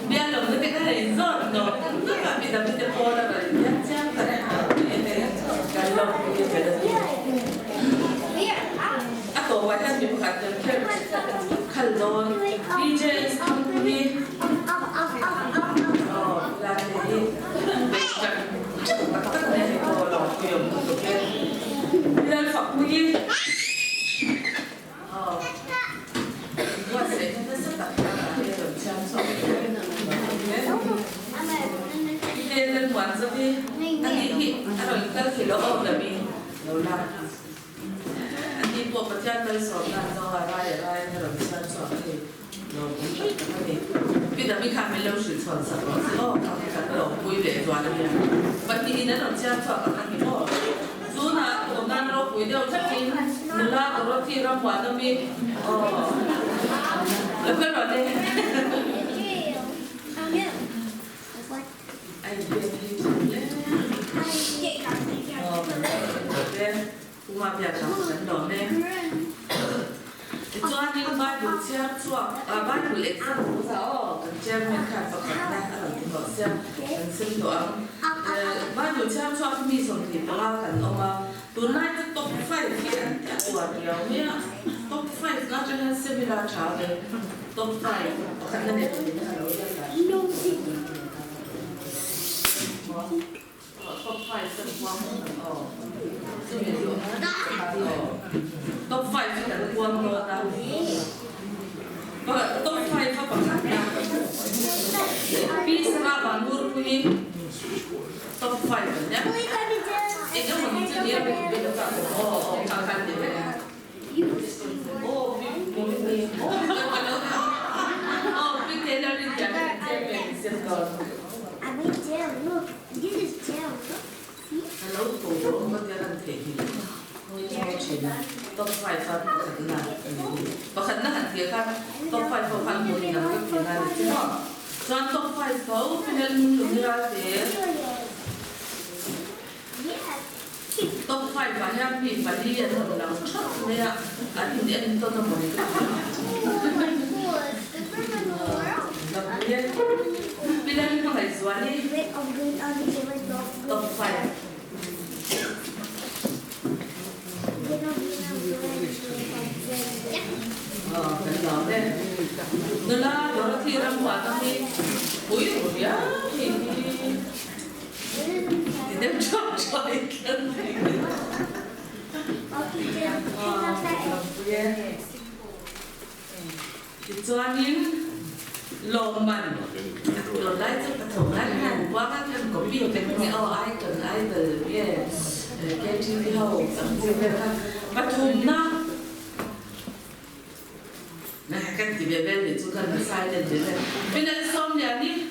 Biar lo kita kan resort no. Tapi kita pola lagi. Jangan kerana kalau kita Ako wajah di bukan kalau DJ company lagi ini kalau film bila fakui buat saya kita sedap ada macam ini dan buat seperti nanti ada kita kilo lebih lolaนี่พวกประเทศไปสอนงานจังหวัดอะไรเนี่ยเราไม่ใช่สอนที่เราพี่แต่ไม่ทำไม่เร็วสุดสอนสักวันก็ทำกันเราคุยเรื่องตัวนี้วันนี้เนี่ยเราจะสอนกันที่พ่อส่วนนั้นตรงนั้นเราคุยเดี๋ยวจะกินเนื้อเราที่เราหวานต้องมีแล้วก็เราเนี่ยไอ้เรื่องที่เนี่ยกูมาอยากทำฉันดอกเนี่ย Bible exam sao kan jam men kan pakat na alam ko siya kan sim to ang Bible jam so at mi som ti pala kan oma tonight top 5 yan wa dia niya top 5 na jang similar cha de top 5 pakat na ne top 5 sa kuwang oh top 5 sa kuwang mo ta top 5 ka pakat na Peace ra bangur punya top 5 ya. Itu mungkin dia berbeda tak? Oh, kakak dia. Oh, kita dari jalan dia bersihkan. Look, this is gel. Kalau tu, kita jalan tinggi. Top 5 kan pakat na. Pakat na dia kan top 5 pakat mungkin nak kita nak. John top 5 kau pinelungan dia. Top 5 banyak pi bali yang orang cakap ni ada dia itu tu boleh. Tapi pinelungan mana suami top 5. Kenapa deh? Nela orang tiram buat kami, oi ya ini, tidak cocok ikan. Dijualin loman, lolai tu ketongan kan, bukan kan kopiเป็นเอาไอ้จนไอ้เบอร์เนี่ยแกที่เขาสังเกตกันปฐุมนะ Nah kan tiba-tiba itu kan silent je kan. Bila somnya ni,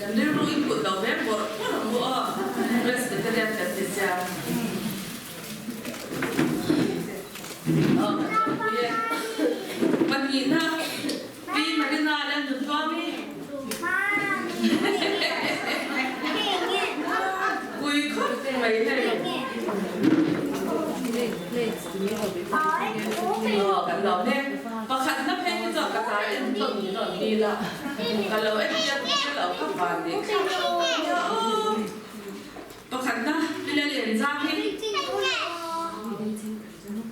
kan dia ru ikut November, orang buat, terus kita lihat kasih ya. Menghina, pi menghina dan suami. Kui kau mai ni. Kan lo ni, pakat na pengen tu kata entong ni lo ni lah. Kalau dia lo kapan ni? Pakat na bila lian zaki.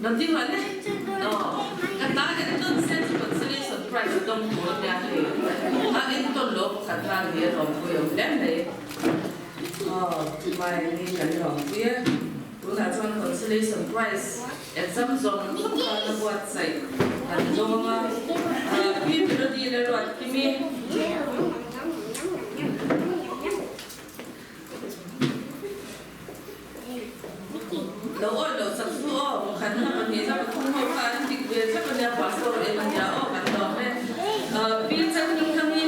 Nanti mana? Oh, kata entong sense personally surprise entong mulut dia ni. Ah entong lo pakat na dia lo yang lain ni. Oh, mai ni kan lo dia. Kita akan consider surprise exam zone untuk kita buat saya. Dan zona kita di luar kami. Lawan lo satu kerana ni saya berkumpulan kan di biasa kerja pastor yang jauh kan doa. Biasa kami.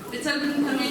Biasa kami.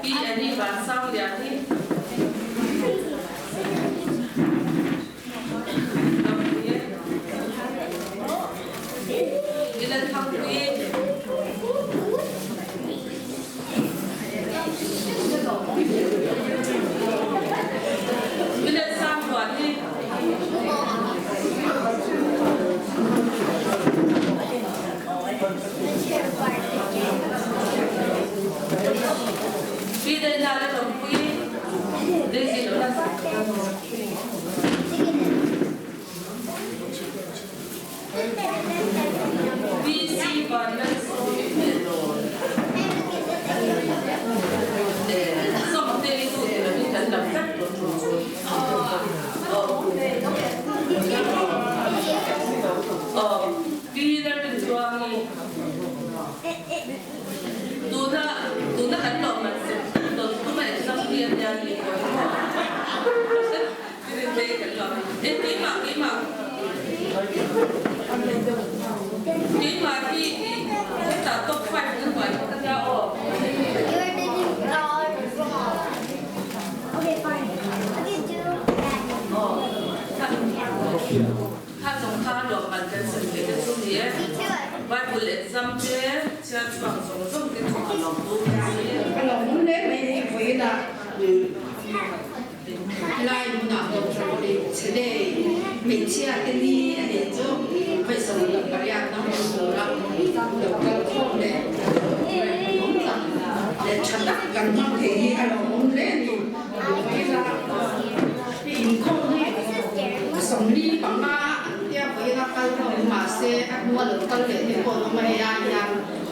pi ani ban sang dia ni ilan thang pi ilan sang wa ni pi đây là cái đồng quy đây gì nữa là pi si và nó để xong tên đi tụi nó đi tận đập cắt pi ra bên chuông tụi nó đánh lộn mà tụi mày xong tiền nhà gì của họ đi đánh lộn em kỹ mà khi ta tốt phải như vậy ta ra ở Okay, fine. I can do that. ha giống ha được bạn cái sự cái số gì ấy bài buổi exam chế chia bằng số cái thằng lòng tu cái lòng muốn đến này với là lại muốn nào được rồi sẽ để mình chia cái đi để cho phải sống được cái nhà nó được cái không để chặt đất cần mang thì cái lòng muốn lên với là in không sống đi bằng ma với là cái lòng mà sẽ mua được cái để con nó mới ăn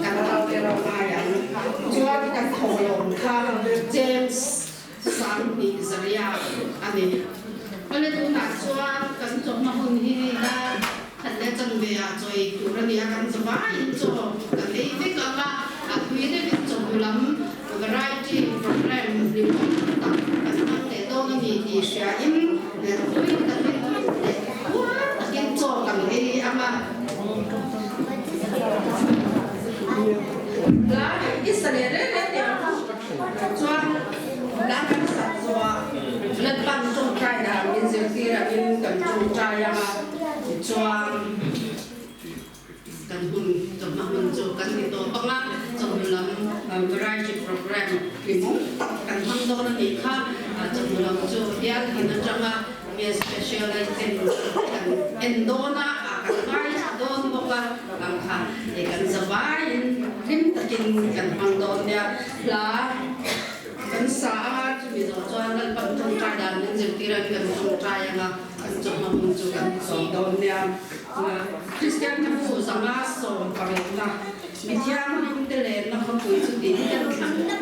กันเราเรื่องอะไรอย่างช่วยกันถล่มทางเจมส์ซันนิสเรียอันนี้ก็เลยดูหนักช่วยกันจบมาคนที่ได้ทันได้จังเบียจอยดูระเบียกันสบายจบกันเลยไม่ก็ว่าคุยได้เป็นจบล้ำ variety program ริมตักกันตั้งแต่ต้นมีดีเสียอินเนี่ยคุยกันเป็นว้ากินจบกันเลยอามาlá Israel dia chuan lá kan sa chua let ban trong trai da min zir tira min kan trong trai ama chuan kan hun trong ma hun chu kan ni to panga trong lam variety program limong kan hang do na ni kha trong lam chu dia hin changa me specialization kan endona kan vai don boka kan kha e kan zawai lim takin kan hang don dia la kan sa chu mi zo chuan lan pan trong trai dan min zir tira kan trong trai anga kan trong ma hun chu kan som don dia Christian kan fu sama som parena mi thiam lim te le na kha pui chu tin kan